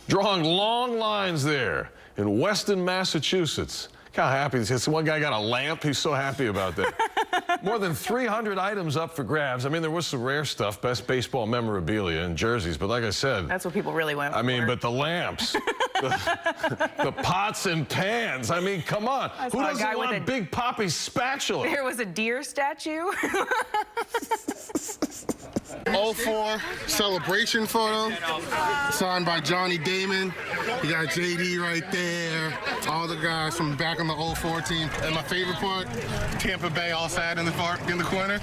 drawing long lines there in Weston, Massachusetts. How happy is this? One guy got a lamp. He's so happy about that. More than 300 items up for grabs. I mean, there was some rare stuff, best baseball memorabilia and jerseys, but like I said, that's what people really went for. I mean, but the lamps, the pots and pans. I mean, come on. Who doesn't want Big Papi's spatula? There was a deer statue. 04 celebration photo signed by Johnny Damon. You got JD right there. All the guys from back on the 04 team. And my favorite part, Tampa Bay all sad in the corner.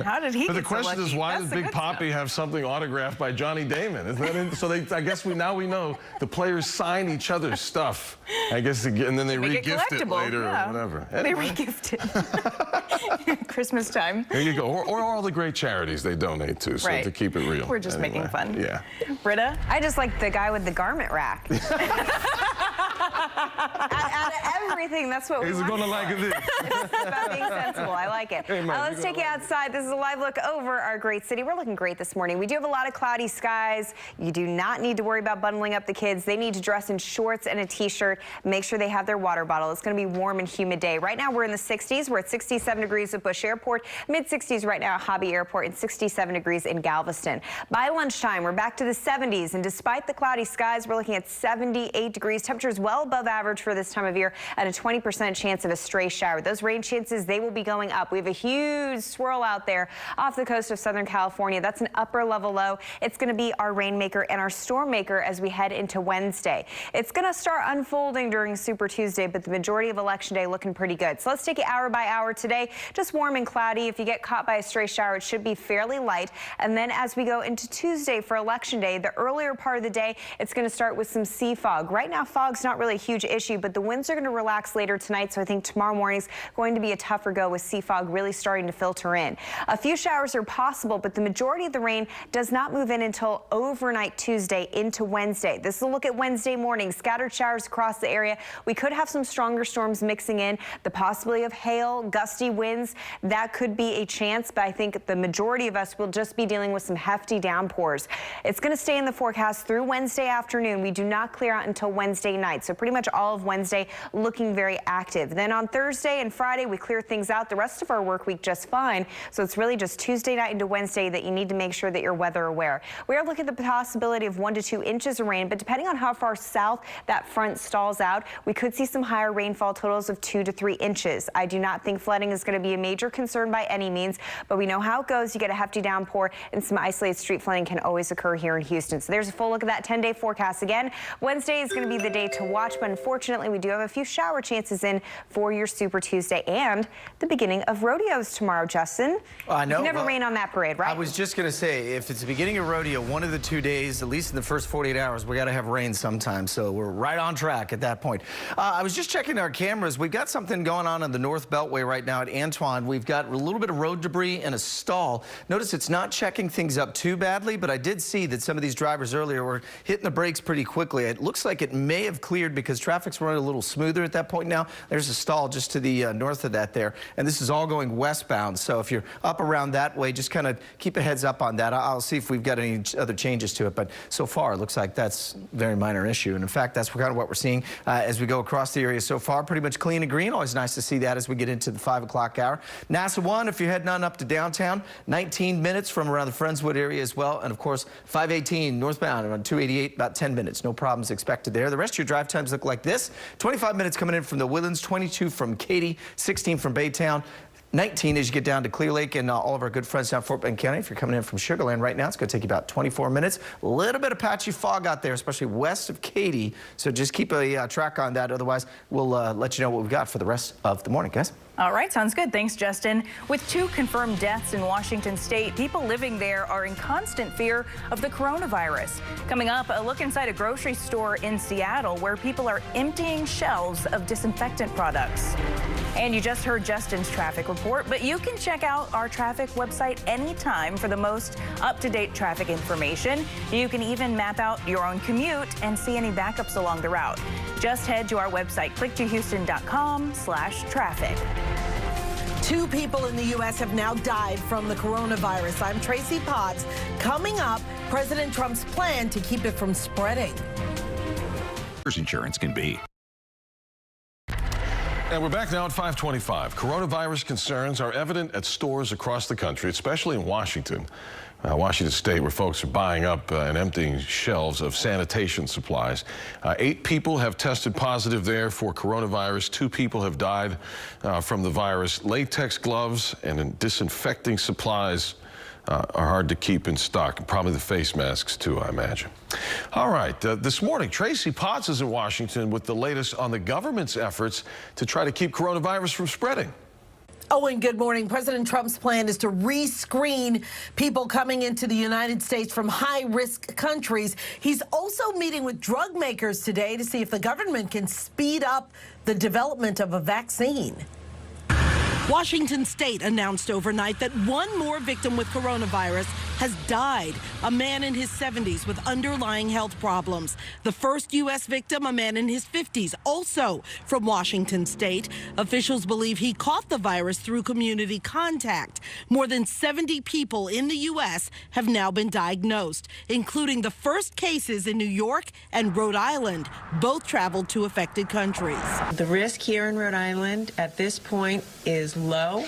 How did he But the get so question lucky? is, why That's did the Big good Papi stuff. have something autographed by Johnny Damon? Is that in, so I guess now we know the players sign each other's stuff. I guess, and then they re-gift it later or whatever. Anyway. They re-gift it. Christmas time. There you go. Or all the great charities they donate to, so to keep it real. We're just making fun. Yeah. Britta? I just like the guy with the garment rack. Out of everything, that's what we want. He's going to like this. It's about being sensible. I like it. Hey, man, let's take you outside. This is a live look over our great city. We're looking great this morning. We do have a lot of cloudy skies. You do not need to worry about bundling up the kids. They need to dress in shorts and a t-shirt. Make sure they have their water bottle. It's going to be a warm and humid day. Right now, we're in the 60s. We're at 67 degrees at Bush Airport, mid-60s right now at Hobby Airport, and 67 degrees in Galveston. By lunchtime, we're back to the 70s, and despite the cloudy skies, we're looking at 78 degrees. Temperatures well above average for this time of year, and a 20% chance of a stray shower. Those rain chances, they will be going up. We have a huge swirl out there off the coast of Southern California. That's an upper level low. It's going to be our rainmaker and our storm maker as we head into Wednesday. It's going to start unfolding during Super Tuesday, but the majority of Election Day looking pretty good. So let's take it hour by hour today. Just warm and cloudy. If you get caught by a stray shower, it should be fairly light. And then as we go into Tuesday for Election Day, the earlier part of the day, it's going to start with some sea fog. Right now, fog's not really a huge issue, but the winds are going to relax later tonight. So I think tomorrow morning's going to be a tougher go with sea fog really starting to filter in. A few showers are possible, but the majority of the rain does not move in until overnight Tuesday into Wednesday. This is a look at Wednesday morning. Scattered showers across the area. We could have some stronger storms mixing in. The possibility of hail, gusty winds, that could be a chance, but I think the majority of us will just be dealing with some hefty downpours. It's going to stay in the forecast through Wednesday afternoon. We do not clear out until Wednesday night, so pretty much all of Wednesday looking very active. Then on Thursday and Friday, we clear things out. The rest of our work week just fine, so it's really just Tuesday night into Wednesday that you need to make sure that you're weather aware. We are looking at the possibility of 1 to 2 inches of rain, but depending on how far south that front stalls out, we could see some higher rainfall totals of 2 to 3 inches. I do not think flooding is going to be a major concern by any means, but we know how it goes. You get a hefty downpour and some isolated street flooding can always occur here in Houston. So there's a full look at that 10-day forecast again. Wednesday is going to be the day to watch, but unfortunately we do have a few shower chances in for your Super Tuesday and the beginning of rodeos tomorrow, Justin. I know. You never rain on that parade, right? I was just going to say, if it's the beginning of rodeo, one of the 2 days, at least in the first 48 hours, we got to have rain sometime. So we're right on track at that point. I was just checking our cameras. We've got something going on the North Beltway right now at Antoine. We've got a little bit of road debris and a stall. Notice it's not checking things up too badly, but I did see that some of these drivers earlier were hitting the brakes pretty quickly. It looks like it may have cleared because traffic's running a little smoother at that point now. There's a stall just to the north of that there, and this is all going westbound. So if you're up around that way, just kind of keep a heads up on that. I'll see if we've got any other changes to it, but so far it looks like that's a very minor issue. And in fact, that's kind of what we're seeing as we go across the area so far. Pretty much clean and green. Always nice to see that as we get into the 5 o'clock hour. NASA 1, if you're heading on up to downtown, 19 minutes from around the Friendswood area as well. And of course, 518 northbound around 288, about 10 minutes. No problems expected there. The rest of your drive times look like this. 25 minutes coming in from the Woodlands, 22 from Katy, 16 from Baytown, 19 as you get down to Clear Lake and all of our good friends down Fort Bend County. If you're coming in from Sugar Land right now, it's going to take you about 24 minutes. A little bit of patchy fog out there, especially west of Katy. So just keep a track on that. Otherwise, we'll let you know what we've got for the rest of the morning, guys. All right, sounds good. Thanks, Justin. With 2 confirmed deaths in Washington state, people living there are in constant fear of the coronavirus. Coming up, a look inside a grocery store in Seattle where people are emptying shelves of disinfectant products. And you just heard Justin's traffic report, but you can check out our traffic website anytime for the most up-to-date traffic information. You can even map out your own commute and see any backups along the route. Just head to our website, click2houston.com/traffic. 2 people in the U.S. have now died from the coronavirus. I'm Tracy Potts. Coming up, President Trump's plan to keep it from spreading. Insurance can be. And we're back now at 5:25. Coronavirus concerns are evident at stores across the country, especially in Washington. Washington State, where folks are buying up and emptying shelves of sanitation supplies. 8 people have tested positive there for coronavirus. 2 people have died from the virus. Latex gloves and disinfecting supplies are hard to keep in stock. Probably the face masks, too, I imagine. All right, this morning, Tracy Potts is in Washington with the latest on the government's efforts to try to keep coronavirus from spreading. Oh, and good morning. President Trump's plan is to re-screen people coming into the United States from high-risk countries. He's also meeting with drug makers today to see if the government can speed up the development of a vaccine. Washington State announced overnight that 1 more victim with coronavirus has died, a man in his 70s with underlying health problems. The first U.S. victim, a man in his 50s, also from Washington state. Officials believe he caught the virus through community contact. More than 70 people in the U.S. have now been diagnosed, including the first cases in New York and Rhode Island. Both traveled to affected countries. The risk here in Rhode Island at this point is low,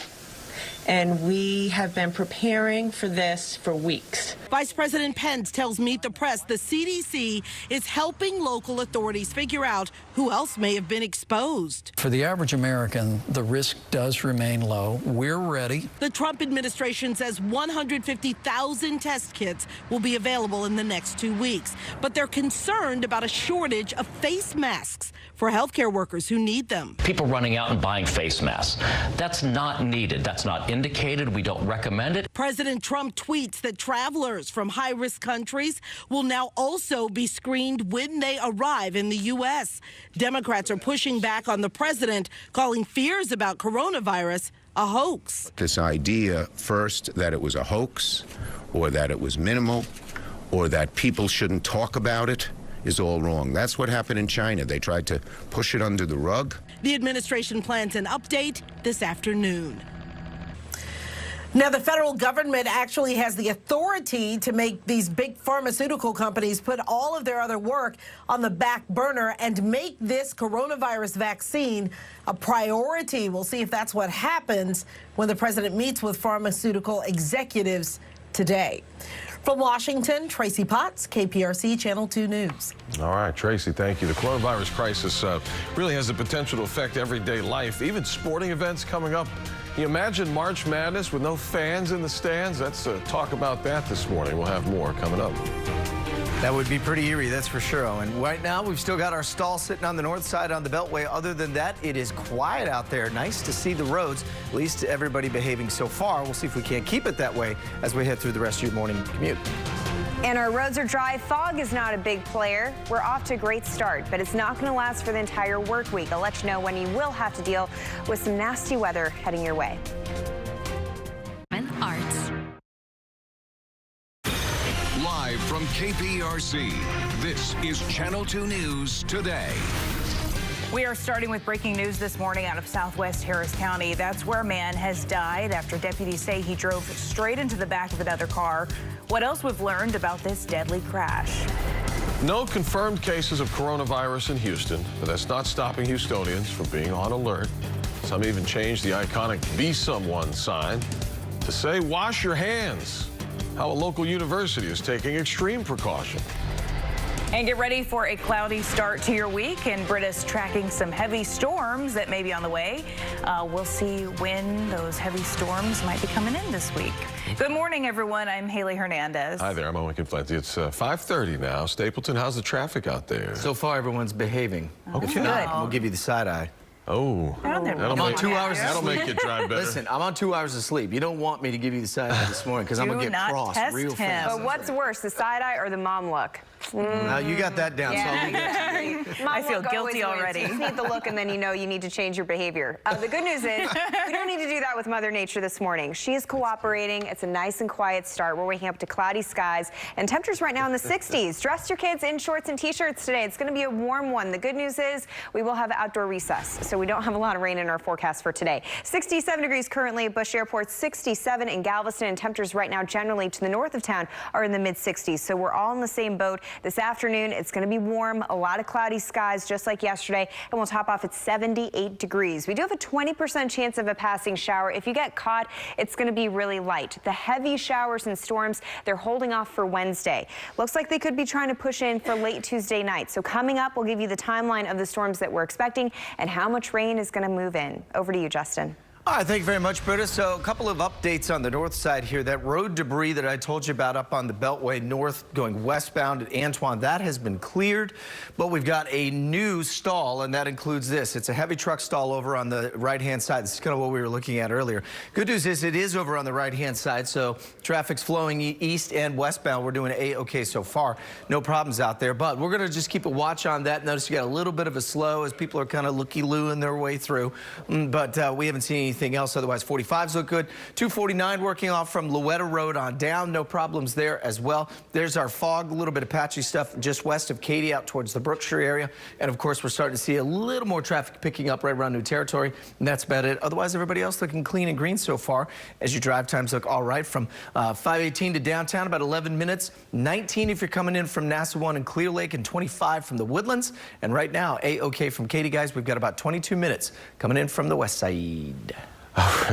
and we have been preparing for this for weeks. Vice President Pence tells Meet the Press the CDC is helping local authorities figure out who else may have been exposed. For the average American, the risk does remain low. We're ready. The Trump administration says 150,000 test kits will be available in the next 2 weeks, but they're concerned about a shortage of face masks for healthcare workers who need them. People running out and buying face masks. That's not needed. That's not indicated. We don't recommend it. President Trump tweets that travelers from high-risk countries will now also be screened when they arrive in the U.S. Democrats are pushing back on the president, calling fears about coronavirus a hoax. This idea, first, that it was a hoax, or that it was minimal, or that people shouldn't talk about it, is all wrong. That's what happened in China. They tried to push it under the rug. The administration plans an update this afternoon. Now, the federal government actually has the authority to make these big pharmaceutical companies put all of their other work on the back burner and make this coronavirus vaccine a priority. We'll see if that's what happens when the president meets with pharmaceutical executives today. From Washington, Tracy Potts, KPRC Channel 2 News. All right, Tracy, thank you. The coronavirus crisis really has the potential to affect everyday life, even sporting events coming up. Can you imagine March Madness with no fans in the stands? Let's talk about that this morning. We'll have more coming up. That would be pretty eerie, that's for sure, Owen. Right now, we've still got our stall sitting on the north side on the Beltway. Other than that, it is quiet out there. Nice to see the roads, at least everybody behaving so far. We'll see if we can't keep it that way as we head through the rest of your morning commute. And our roads are dry. Fog is not a big player. We're off to a great start, but it's not going to last for the entire work week. I'll let you know when you will have to deal with some nasty weather heading your way. Arts. Live from KPRC, this is Channel 2 News Today. We are starting with breaking news this morning out of southwest Harris County. That's where a man has died after deputies say he drove straight into the back of another car. What else we've learned about this deadly crash? No confirmed cases of coronavirus in Houston, but that's not stopping Houstonians from being on alert. Some even changed the iconic Be Someone sign to say wash your hands. How a local university is taking extreme precaution. And get ready for a cloudy start to your week. And Britta's tracking some heavy storms that may be on the way. We'll see when those heavy storms might be coming in this week. Good morning, everyone. I'm Haley Hernandez. Hi there, I'm Owen Conflenti. It's 5:30 now. Stapleton, how's the traffic out there? So far, everyone's behaving. Okay. If not, we'll give you the side eye. Oh, I'm on 2 hours. That'll make it drive better. Listen, I'm on 2 hours of sleep. You don't want me to give you the side eye this morning because I'm going to get cross real fast. But what's worse, the side eye or the mom look? Now you got that down. Yeah. So I feel guilty already. You just need the look, and then you know you need to change your behavior. The good news is we don't need to do that with Mother Nature this morning. She is cooperating. It's a nice and quiet start. We're waking up to cloudy skies and temperatures right now in the 60s. Dress your kids in shorts and t-shirts today. It's going to be a warm one. The good news is we will have outdoor recess, so we don't have a lot of rain in our forecast for today. 67 degrees currently at Bush Airport, 67 in Galveston, and temperatures right now generally to the north of town are in the mid-60s. So we're all in the same boat. This afternoon, it's going to be warm, a lot of cloudy skies just like yesterday, and we'll top off at 78 degrees. We do have a 20% chance of a passing shower. If you get caught, it's going to be really light. The heavy showers and storms, they're holding off for Wednesday. Looks like they could be trying to push in for late Tuesday night. So coming up, we'll give you the timeline of the storms that we're expecting and how much rain is going to move in. Over to you, Justin. All right, thank you very much, Britta. So a couple of updates on the north side here. That road debris that I told you about up on the Beltway north going westbound at Antoine, that has been cleared. But we've got a new stall, and that includes this. It's a heavy truck stall over on the right-hand side. This is kind of what we were looking at earlier. Good news is it is over on the right-hand side, so traffic's flowing east and westbound. We're doing A-OK so far. No problems out there, but we're going to just keep a watch on that. Notice you got a little bit of a slow as people are kind of looky-looing their way through, but we haven't seen anything anything else. Otherwise, 45s look good. 249 working off from Loetta Road on down. No problems there as well. There's our fog, a little bit of patchy stuff just west of Katy out towards the Brookshire area. And of course, we're starting to see a little more traffic picking up right around New Territory. And that's about it. Otherwise, everybody else looking clean and green so far. As you drive, times look all right from 518 to downtown, about 11 minutes. 19 if you're coming in from Nassau and Clear Lake, and 25 from the Woodlands. And right now, A-OK from Katy, guys. We've got about 22 minutes coming in from the west side.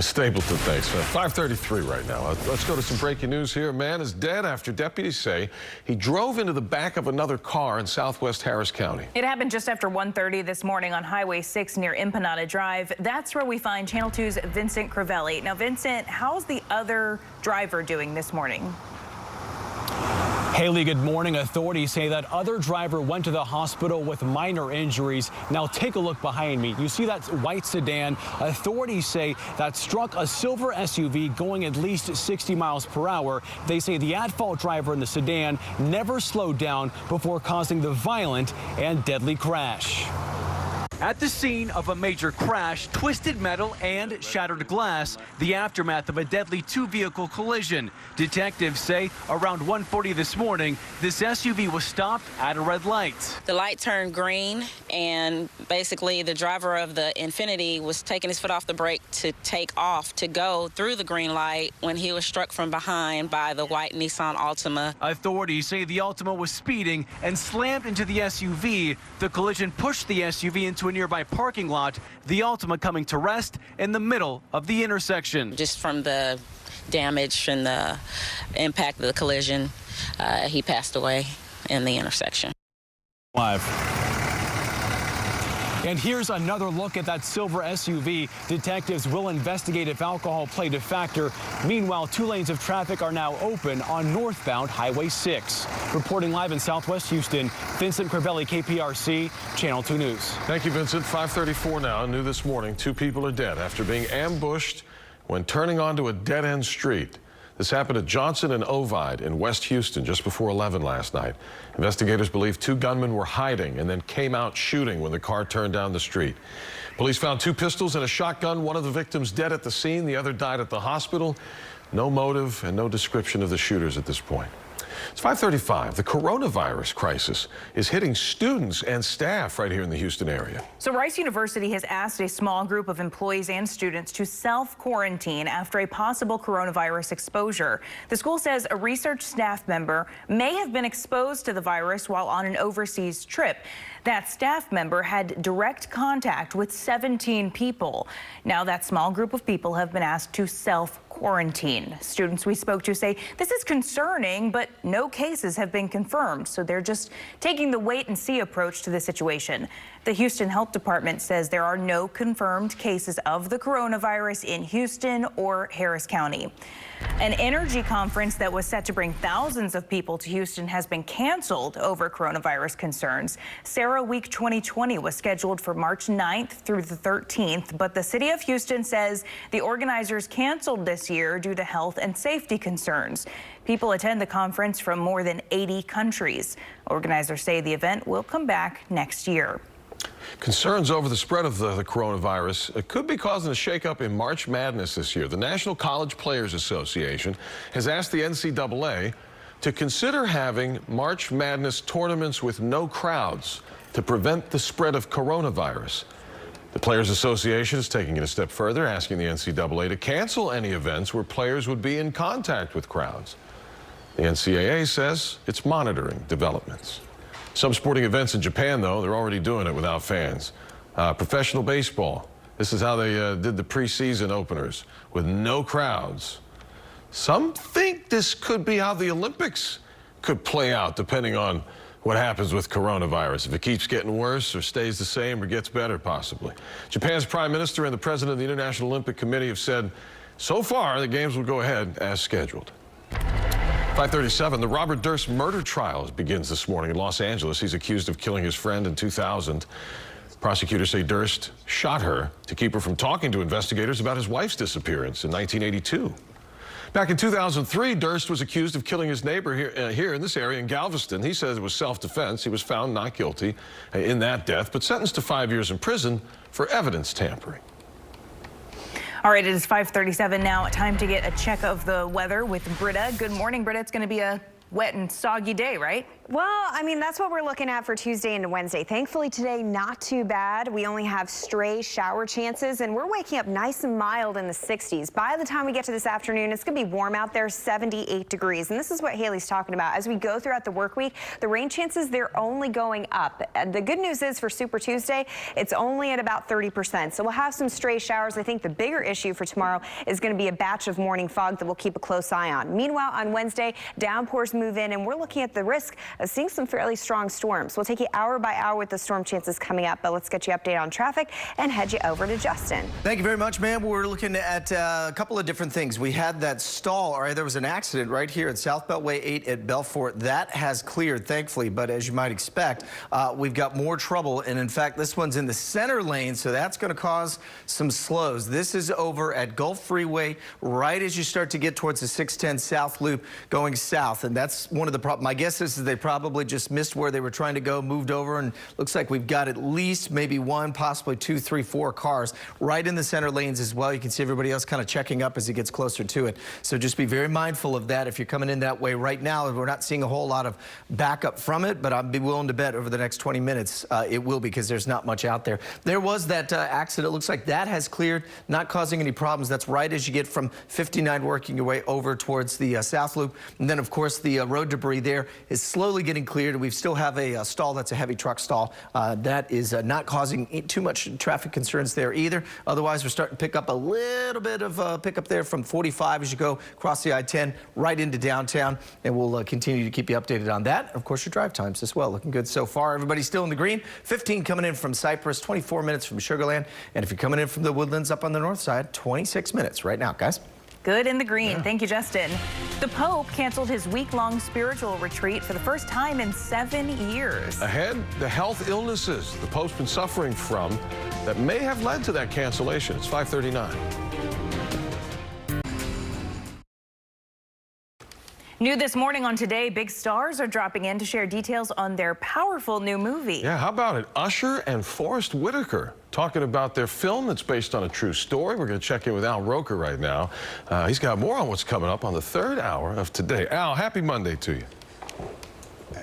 Stapleton, thanks. 5:33 right now. Let's go to some breaking news here. A man is dead after deputies say he drove into the back of another car in southwest Harris County. It happened just after 1:30 this morning on Highway 6 near Empanada Drive. That's where we find Channel 2's Vincent Crivelli. Now, Vincent, how's the other driver doing this morning? Haley, good morning. Authorities say that other driver went to the hospital with minor injuries. Now take a look behind me. You see that white sedan? Authorities say that struck a silver SUV going at least 60 miles per hour. They say the at-fault driver in the sedan never slowed down before causing the violent and deadly crash. At the scene of a major crash, twisted metal and shattered glass, the aftermath of a deadly two-vehicle collision. Detectives say around 1:40 this morning, this SUV was stopped at a red light. The light turned green, and basically the driver of the Infiniti was taking his foot off the brake to take off to go through the green light when he was struck from behind by the white Nissan Altima. Authorities say the Altima was speeding and slammed into the SUV. The collision pushed the SUV into a nearby parking lot, the Altima coming to rest in the middle of the intersection. Just from the damage and the impact of the collision, he passed away in the intersection. Live. And here's another look at that silver SUV. Detectives will investigate if alcohol played a factor. Meanwhile, 2 lanes of traffic are now open on northbound Highway 6. Reporting live in Southwest Houston, Vincent Crivelli, KPRC, Channel 2 News. Thank you, Vincent. 5:34 now. New this morning, 2 people are dead after being ambushed when turning onto a dead-end street. This happened at Johnson and Ovide in West Houston just before 11 last night. Investigators believe 2 gunmen were hiding and then came out shooting when the car turned down the street. Police found 2 pistols and a shotgun. One of the victims dead at the scene. The other died at the hospital. No motive and no description of the shooters at this point. It's 5:35. The coronavirus crisis is hitting students and staff right here in the Houston area. So Rice University has asked a small group of employees and students to self-quarantine after a possible coronavirus exposure. The school says a research staff member may have been exposed to the virus while on an overseas trip. That staff member had direct contact with 17 people. Now that small group of people have been asked to self-quarantine. Students we spoke to say this is concerning, but no cases have been confirmed, so they're just taking the wait-and-see approach to the situation. The Houston Health Department says there are no confirmed cases of the coronavirus in Houston or Harris County. An energy conference that was set to bring thousands of people to Houston has been canceled over coronavirus concerns. Sarah Week 2020 was scheduled for March 9th through the 13th, but the city of Houston says the organizers canceled this year due to health and safety concerns. People attend the conference from more than 80 countries. Organizers say the event will come back next year. Concerns over the spread of the coronavirus could be causing a shakeup in March Madness this year. The National College Players Association has asked the NCAA to consider having March Madness tournaments with no crowds to prevent the spread of coronavirus. The Players Association is taking it a step further, asking the NCAA to cancel any events where players would be in contact with crowds. The NCAA says it's monitoring developments. Some sporting events in Japan, though, they're already doing it without fans. Professional baseball, this is how they did the preseason openers with no crowds. Some think this could be how the Olympics could play out, depending on what happens with coronavirus. If it keeps getting worse or stays the same or gets better, possibly. Japan's prime minister and the president of the International Olympic Committee have said so far the games will go ahead as scheduled. 5:37, the Robert Durst murder trial begins this morning in Los Angeles. He's accused of killing his friend in 2000. Prosecutors say Durst shot her to keep her from talking to investigators about his wife's disappearance in 1982. Back in 2003, Durst was accused of killing his neighbor here in this area in Galveston. He says it was self-defense. He was found not guilty in that death, but sentenced to 5 years in prison for evidence tampering. All right, it is 5:37 now. Time to get a check of the weather with Britta. Good morning, Britta. It's going to be a wet and soggy day, right? Well, I mean, that's what we're looking at for Tuesday and Wednesday. Thankfully today, not too bad. We only have stray shower chances, and we're waking up nice and mild in the 60s. By the time we get to this afternoon, it's going to be warm out there, 78 degrees. And this is what Haley's talking about. As we go throughout the work week, the rain chances, they're only going up. The good news is for Super Tuesday, it's only at about 30%. So we'll have some stray showers. I think the bigger issue for tomorrow is going to be a batch of morning fog that we'll keep a close eye on. Meanwhile, on Wednesday, downpours move in, and we're looking at the risk of seeing some fairly strong storms. We'll take you hour by hour with the storm chances coming up, but let's get you updated on traffic and head you over to Justin. Thank you very much, ma'am. We're looking at a couple of different things. We had that stall, or there was an accident right here at South Beltway 8 at Belfort. That has cleared, thankfully, but as you might expect, we've got more trouble, and in fact, this one's in the center lane, so that's going to cause some slows. This is over at Gulf Freeway, right as you start to get towards the 610 South Loop going south, and that's one of the problems. My guess is they probably just missed where they were trying to go, moved over, and looks like we've got at least maybe one, possibly 2, 3, 4 cars right in the center lanes as well. You can see everybody else kind of checking up as it gets closer to it. So just be very mindful of that if you're coming in that way right now. We're not seeing a whole lot of backup from it, but I'd be willing to bet over the next 20 minutes it will, because there's not much out there. There was that accident. It looks like that has cleared, not causing any problems. That's right as you get from 59 working your way over towards the South Loop. And then, of course, the road debris there is slowly getting cleared. We still have a stall that's a heavy truck stall. That is not causing too much traffic concerns there either. Otherwise, we're starting to pick up a little bit of pickup there from 45 as you go across the I-10 right into downtown, and we'll continue to keep you updated on that. Of course, your drive times as well. Looking good so far. Everybody's still in the green. 15 coming in from Cypress, 24 minutes from Sugar Land, and if you're coming in from the Woodlands up on the north side, 26 minutes right now, guys. Good in the green. Yeah. Thank you, Justin. The Pope canceled his week-long spiritual retreat for the first time in 7 years. Ahead, the health illnesses the Pope's been suffering from that may have led to that cancellation. It's 5:39. New this morning on Today, big stars are dropping in to share details on their powerful new movie. Yeah, how about it? Usher and Forrest Whitaker talking about their film that's based on a true story. We're going to check in with Al Roker right now. He's got more on what's coming up on the third hour of Today. Al, happy Monday to you.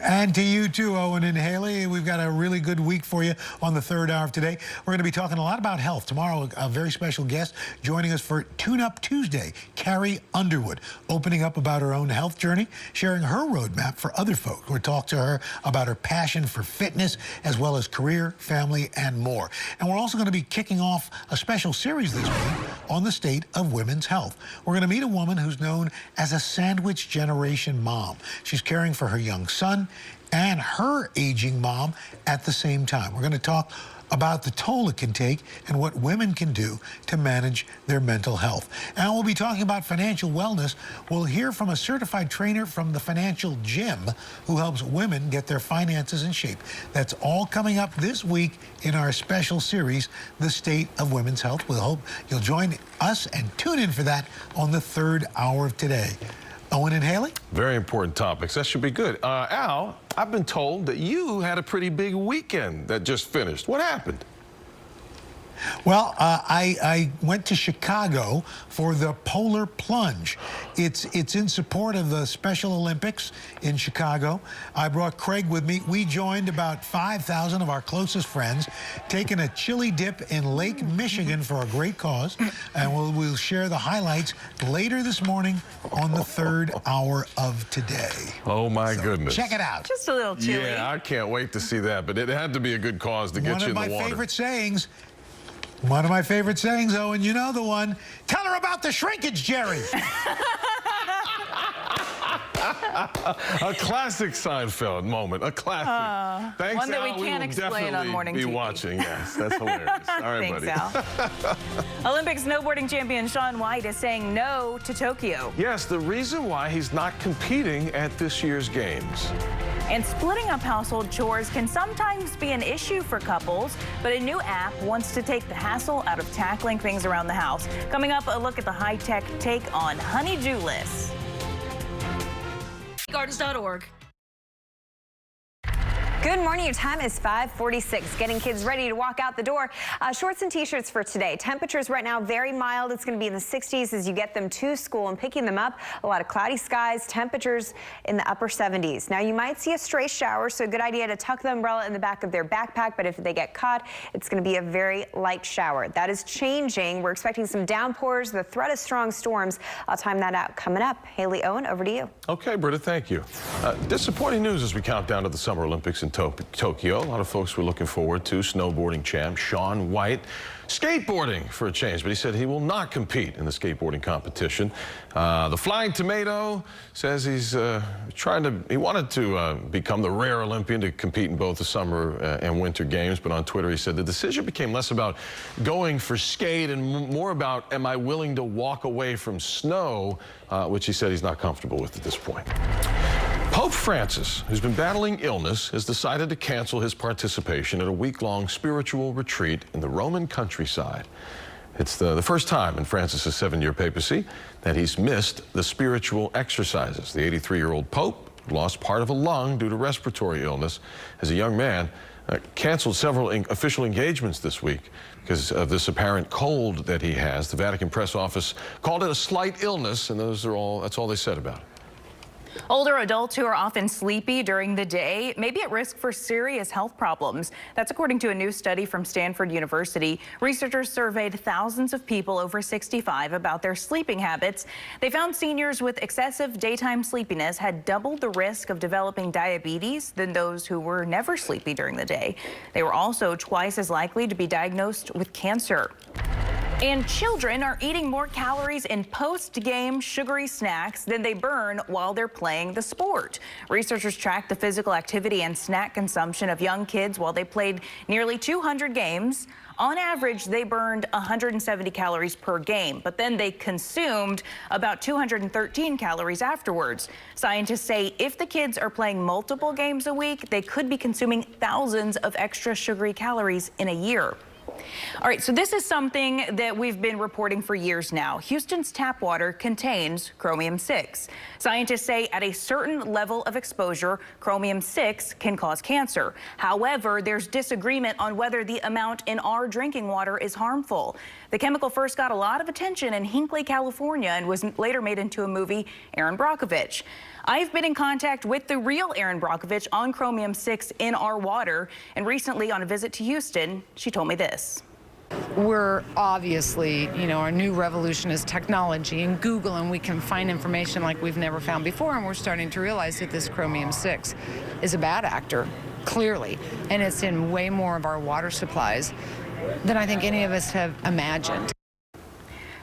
And to you too, Owen and Haley. We've got a really good week for you on the third hour of Today. We're going to be talking a lot about health. Tomorrow, a very special guest joining us for Tune Up Tuesday, Carrie Underwood, opening up about her own health journey, sharing her roadmap for other folk. We'll talk to her about her passion for fitness, as well as career, family, and more. And we're also going to be kicking off a special series this week on the state of women's health. We're going to meet a woman who's known as a sandwich generation mom. She's caring for her young son and her aging mom at the same time. We're going to talk about the toll it can take and what women can do to manage their mental health. And we'll be talking about financial wellness. We'll hear from a certified trainer from the Financial Gym who helps women get their finances in shape. That's all coming up this week in our special series, The State of Women's Health. We'll hope you'll join us and tune in for that on the third hour of Today. Owen and Haley? Very important topics. That should be good. Al, I've been told that you had a pretty big weekend that just finished. What happened? Well, I went to Chicago for the Polar Plunge. It's in support of the Special Olympics in Chicago. I brought Craig with me. We joined about 5,000 of our closest friends, taking a chili dip in Lake Michigan for a great cause. And we'll share the highlights later this morning on the third hour of Today. Oh, my goodness. Check it out. Just a little chilly. Yeah, I can't wait to see that. But it had to be a good cause to get you in the water. One of my favorite sayings. One of my favorite sayings, Owen, you know the one. Tell her about the shrinkage, Jerry. A classic Seinfeld moment, a classic. Thanks, one that Al. we can't explain on morning TV. Watching, yes, that's hilarious. All right, Thanks, buddy. Al. Olympic snowboarding champion Shaun White is saying no to Tokyo. Yes, the reason why he's not competing at this year's games. And splitting up household chores can sometimes be an issue for couples, but a new app wants to take the hassle out of tackling things around the house. Coming up, a look at the high-tech take on honey-do-lists. Gardens.org. Good morning. Your time is 5:46. Getting kids ready to walk out the door. Shorts and t-shirts for today. Temperatures right now very mild. It's going to be in the 60s as you get them to school and picking them up. A lot of cloudy skies. Temperatures in the upper 70s. Now you might see a stray shower, so a good idea to tuck the umbrella in the back of their backpack. But if they get caught, it's going to be a very light shower. That is changing. We're expecting some downpours. The threat of strong storms. I'll time that out coming up. Haley Owen, over to you. Okay, Britta, thank you. Disappointing news as we count down to the Summer Olympics in Tokyo. A lot of folks were looking forward to snowboarding champ Shaun White skateboarding for a change, but he said he will not compete in the skateboarding competition. The Flying Tomato says he's he wanted to become the rare Olympian to compete in both the summer and winter games, but on Twitter he said the decision became less about going for skate and more about am I willing to walk away from snow, which he said he's not comfortable with at this point. Pope Francis, who's been battling illness, has decided to cancel his participation at a week-long spiritual retreat in the Roman countryside. It's the first time in Francis's 7-year papacy that he's missed the spiritual exercises. The 83-year-old Pope lost part of a lung due to respiratory illness as a young man, canceled several official engagements this week because of this apparent cold that he has. The Vatican press office called it a slight illness, and that's all they said about it. Older adults who are often sleepy during the day may be at risk for serious health problems. That's according to a new study from Stanford University. Researchers surveyed thousands of people over 65 about their sleeping habits. They found seniors with excessive daytime sleepiness had double the risk of developing diabetes than those who were never sleepy during the day. They were also twice as likely to be diagnosed with cancer. And children are eating more calories in post-game sugary snacks than they burn while they're playing the sport. Researchers tracked the physical activity and snack consumption of young kids while they played nearly 200 games. On average, they burned 170 calories per game, but then they consumed about 213 calories afterwards. Scientists say if the kids are playing multiple games a week, they could be consuming thousands of extra sugary calories in a year. All right, so this is something that we've been reporting for years now. Houston's tap water contains chromium-6. Scientists say at a certain level of exposure, chromium-6 can cause cancer. However, there's disagreement on whether the amount in our drinking water is harmful. The chemical first got a lot of attention in Hinckley, California, and was later made into a movie, Erin Brockovich. I've been in contact with the real Erin Brockovich on chromium-6 in our water, and recently on a visit to Houston, she told me this. We're obviously, our new revolution is technology and Google, and we can find information like we've never found before, and we're starting to realize that this chromium-6 is a bad actor, clearly, and it's in way more of our water supplies than I think any of us have imagined.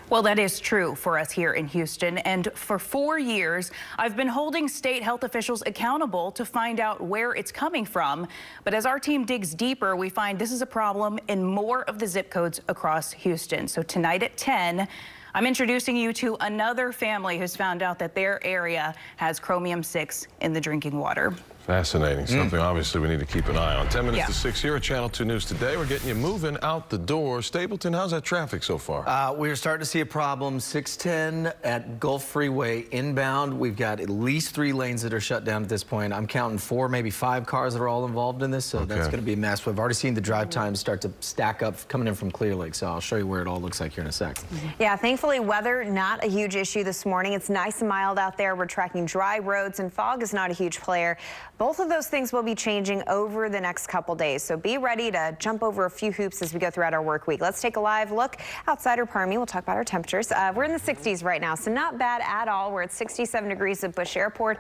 Well, that is true for us here in Houston, and for 4 years, I've been holding state health officials accountable to find out where it's coming from. But as our team digs deeper, we find this is a problem in more of the zip codes across Houston. So tonight at 10, I'm introducing you to another family who's found out that their area has chromium-6 in the drinking water. Fascinating. Something obviously we need to keep an eye on. 10 minutes to 6 here at Channel 2 News Today. We're getting you moving out the door. Stapleton, how's that traffic so far? We're starting to see a problem. 610 at Gulf Freeway inbound. We've got at least 3 lanes that are shut down at this point. I'm counting 4, maybe 5 cars that are all involved in this, so that's going to be a mess. We've already seen the drive times start to stack up coming in from Clear Lake, so I'll show you where it all looks like here in a sec. Yeah, thankfully weather not a huge issue this morning. It's nice and mild out there. We're tracking dry roads, and fog is not a huge player. Both of those things will be changing over the next couple days, so be ready to jump over a few hoops as we go throughout our work week. Let's take a live look outside our Permi. We'll talk about our temperatures. We're in the 60s right now, so not bad at all. We're at 67 degrees at Bush Airport.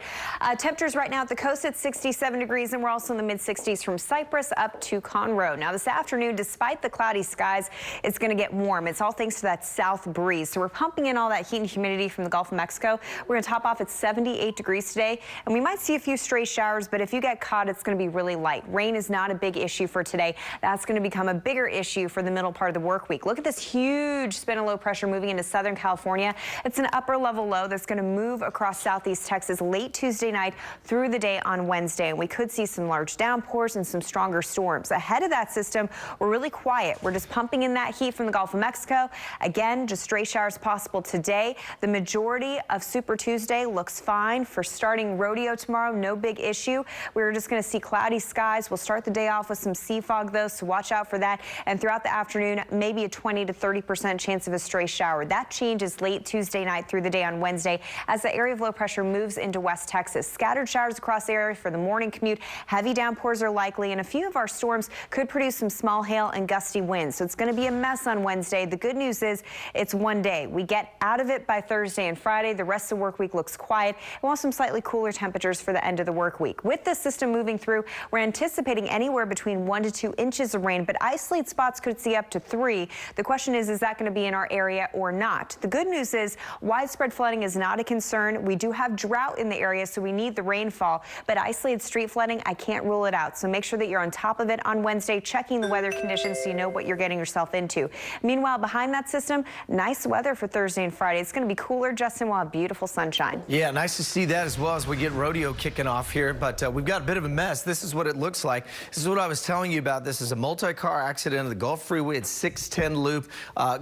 Temperatures right now at the coast at 67 degrees, and we're also in the mid-60s from Cypress up to Conroe. Now this afternoon, despite the cloudy skies, it's going to get warm. It's all thanks to that south breeze, so we're pumping in all that heat and humidity from the Gulf of Mexico. We're going to top off at 78 degrees today, and we might see a few stray showers, but if you get caught, it's going to be really light. Rain is not a big issue for today. That's going to become a bigger issue for the middle part of the work week. Look at this huge spin of low pressure moving into Southern California. It's an upper level low that's going to move across southeast Texas late Tuesday night through the day on Wednesday. And we could see some large downpours and some stronger storms. Ahead of that system, we're really quiet. We're just pumping in that heat from the Gulf of Mexico. Again, just stray showers possible today. The majority of Super Tuesday looks fine. For starting rodeo tomorrow, no big issue. 2. We're just going to see cloudy skies. We'll start the day off with some sea fog, though, so watch out for that. And throughout the afternoon, maybe a 20 to 30% chance of a stray shower. That changes late Tuesday night through the day on Wednesday as the area of low pressure moves into West Texas. Scattered showers across the area for the morning commute. Heavy downpours are likely, and a few of our storms could produce some small hail and gusty winds. So it's going to be a mess on Wednesday. The good news is it's one day. We get out of it by Thursday and Friday. The rest of the work week looks quiet. We'll have some slightly cooler temperatures for the end of the work week. With this system moving through, we're anticipating anywhere between 1 to 2 inches of rain, but isolated spots could see up to 3. The question is that going to be in our area or not? The good news is widespread flooding is not a concern. We do have drought in the area, so we need the rainfall, but isolated street flooding, I can't rule it out. So make sure that you're on top of it on Wednesday, checking the weather conditions so you know what you're getting yourself into. Meanwhile, behind that system, nice weather for Thursday and Friday. It's going to be cooler, Justin, while beautiful sunshine. Yeah, nice to see that as well as we get rodeo kicking off here, but we've got a bit of a mess. This is what it looks like. This is what I was telling you about. This is a multi-car accident on the Gulf Freeway at 610 loop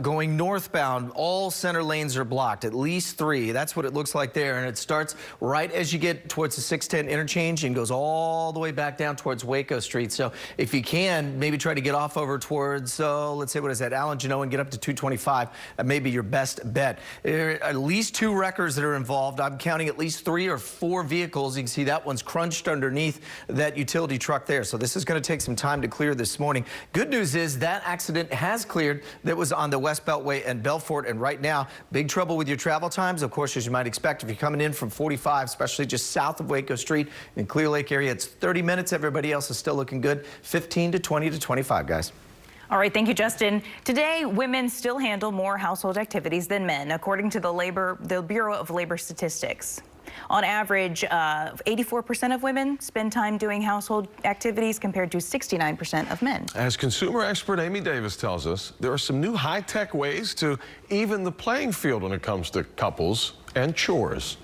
going northbound. All center lanes are blocked, at least 3. That's what it looks like there, and it starts right as you get towards the 610 interchange and goes all the way back down towards Waco Street. So if you can, maybe try to get off over towards, let's say, what is that, Allen Genoa, and get up to 225. That may be your best bet. There are at least 2 wreckers that are involved. I'm counting at least 3 or 4 vehicles. You can see that one's crunched underneath that utility truck there. So this is going to take some time to clear this morning. Good news is that accident has cleared. That was on the West Beltway and Belfort. And right now, big trouble with your travel times. Of course, as you might expect, if you're coming in from 45, especially just south of Waco Street in Clear Lake area, it's 30 minutes. Everybody else is still looking good. 15 to 20 to 25, guys. All right, thank you, Justin. Today, women still handle more household activities than men, according to the Bureau of Labor Statistics. On average, 84% of women spend time doing household activities compared to 69% of men. As consumer expert Amy Davis tells us, there are some new high-tech ways to even the playing field when it comes to couples and chores.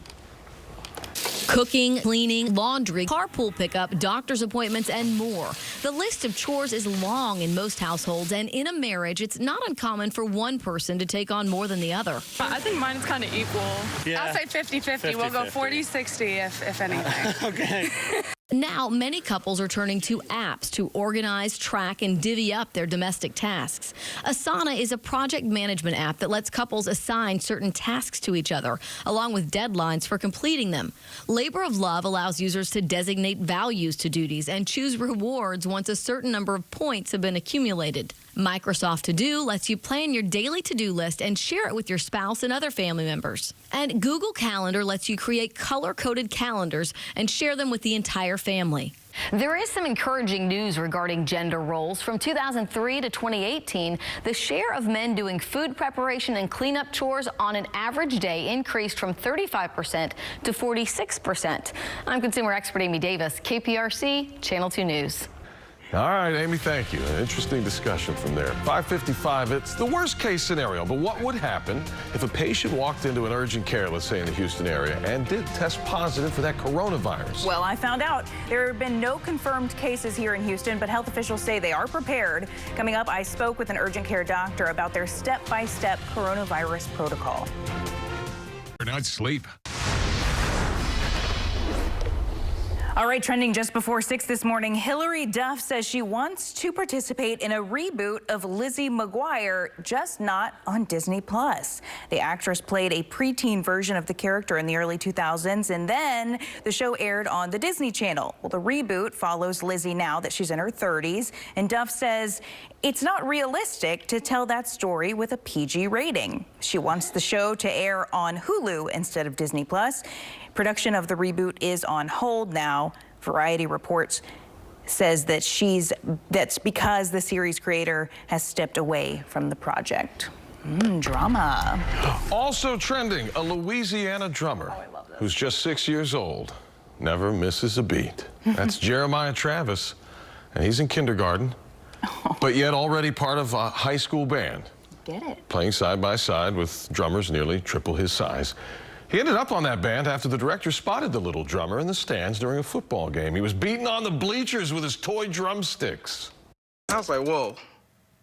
Cooking, cleaning, laundry, carpool pickup, doctor's appointments, and more. The list of chores is long in most households, and in a marriage, it's not uncommon for one person to take on more than the other. I think mine is kind of equal. Yeah. I'll say 50-50. We'll go 40-60 if anything. Okay. Now, many couples are turning to apps to organize, track, and divvy up their domestic tasks. Asana is a project management app that lets couples assign certain tasks to each other, along with deadlines for completing them. Labor of Love allows users to designate values to duties and choose rewards once a certain number of points have been accumulated. Microsoft To Do lets you plan your daily to-do list and share it with your spouse and other family members. And Google Calendar lets you create color-coded calendars and share them with the entire family. There is some encouraging news regarding gender roles. From 2003 to 2018, the share of men doing food preparation and cleanup chores on an average day increased from 35% to 46%. I'm consumer expert Amy Davis, KPRC, Channel 2 News. All right, Amy, thank you. An interesting discussion from there. 5:55, it's the worst case scenario, but what would happen if a patient walked into an urgent care, let's say in the Houston area, and did test positive for that coronavirus? Well, I found out there have been no confirmed cases here in Houston, but health officials say they are prepared. Coming up, I spoke with an urgent care doctor about their step-by-step coronavirus protocol. Night's sleep. All right, trending just before 6 this morning, Hilary Duff says she wants to participate in a reboot of Lizzie McGuire, just not on Disney+. The actress played a preteen version of the character in the early 2000s, and then the show aired on the Disney Channel. Well, the reboot follows Lizzie now that she's in her 30s, and Duff says it's not realistic to tell that story with a PG rating. She wants the show to air on Hulu instead of Disney+. Production of the reboot is on hold now. Variety reports says that that's because the series creator has stepped away from the project. Drama. Also trending, a Louisiana drummer who's just 6 years old, never misses a beat. That's Jeremiah Travis, and he's in kindergarten, but yet already part of a high school band. Get it? Playing side by side with drummers nearly triple his size. He ended up on that band after the director spotted the little drummer in the stands during a football game. He was beating on the bleachers with his toy drumsticks. I was like, whoa,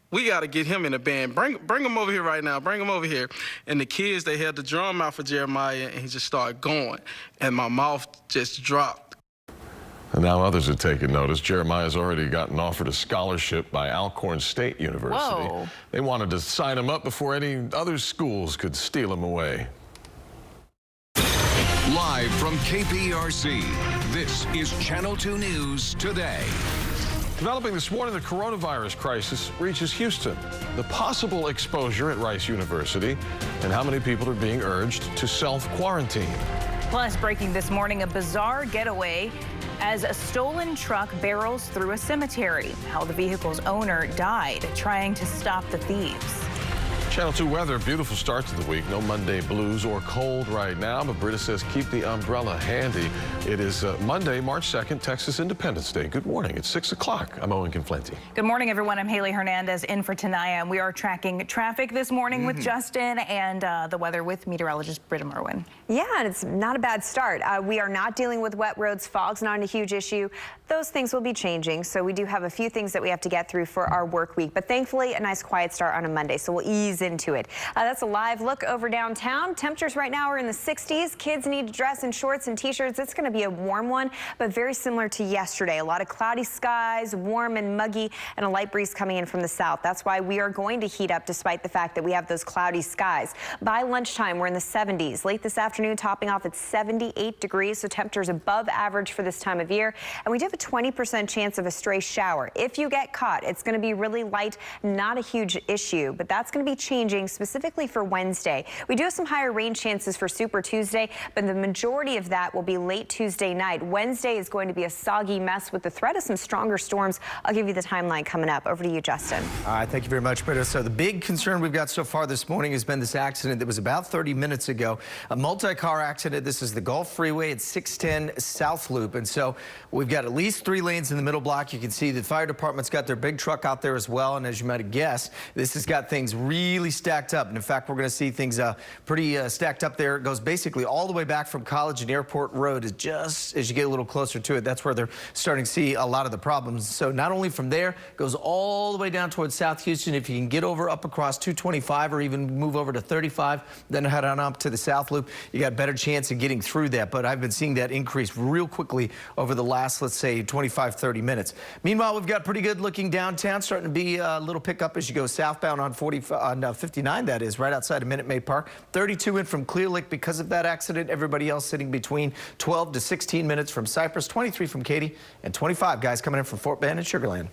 we got to get him in the band. Bring him over here right now. Bring him over here. And the kids, they had the drum out for Jeremiah, and he just started going. And my mouth just dropped. And now others are taking notice. Jeremiah's already gotten offered a scholarship by Alcorn State University. Whoa. They wanted to sign him up before any other schools could steal him away. Live from KPRC, this is Channel 2 News Today. Developing this morning, the coronavirus crisis reaches Houston. The possible exposure at Rice University and how many people are being urged to self-quarantine. Plus, breaking this morning, a bizarre getaway as a stolen truck barrels through a cemetery. How the vehicle's owner died trying to stop the thieves. Channel 2 weather, beautiful start to the week. No Monday blues or cold right now, but Britta says keep the umbrella handy. It is Monday, March 2nd, Texas Independence Day. Good morning. It's 6 o'clock. I'm Owen Conflenti. Good morning, everyone. I'm Haley Hernandez in for Tanaya, and we are tracking traffic this morning with Justin and the weather with meteorologist Britta Merwin. Yeah, and it's not a bad start. We are not dealing with wet roads. Fog's not a huge issue. Those things will be changing, so we do have a few things that we have to get through for our work week, but thankfully a nice quiet start on a Monday, so we'll ease into it. That's a live look over downtown. Temperatures right now are in the 60s. Kids need to dress in shorts and t-shirts. It's going to be a warm one, but very similar to yesterday. A lot of cloudy skies, warm and muggy, and a light breeze coming in from the south. That's why we are going to heat up despite the fact that we have those cloudy skies. By lunchtime, we're in the 70s. Late this afternoon, topping off at 78 degrees, so temperatures above average for this time of year. And we do have a 20% chance of a stray shower. If you get caught, it's going to be really light, not a huge issue, but that's going to be changing specifically for Wednesday. We do have some higher rain chances for Super Tuesday, but the majority of that will be late Tuesday night. Wednesday is going to be a soggy mess with the threat of some stronger storms. I'll give you the timeline coming up. Over to you, Justin. All right, thank you very much, Britta. So the big concern we've got so far this morning has been this accident that was about 30 minutes ago. A multi-car accident. This is the Gulf Freeway at 610 South Loop. And so we've got at least 3 lanes in the middle block. You can see the fire department's got their big truck out there as well. And as you might have guessed, this has got things really stacked up. And in fact, we're going to see things pretty stacked up there. It goes basically all the way back from College and Airport Road. Is just as you get a little closer to it, that's where they're starting to see a lot of the problems. So not only from there, goes all the way down towards South Houston. If you can get over up across 225 or even move over to 35, then head on up to the South Loop, you got a better chance of getting through that. But I've been seeing that increase real quickly over the last, let's say, 25, 30 minutes. Meanwhile, we've got pretty good looking downtown, starting to be a little pickup as you go southbound on 59, that is, right outside of Minute Maid Park. 32 in from Clear Lake because of that accident. Everybody else sitting between 12 to 16 minutes from Cypress, 23 from Katy, and 25 guys coming in from Fort Bend and Sugar Land.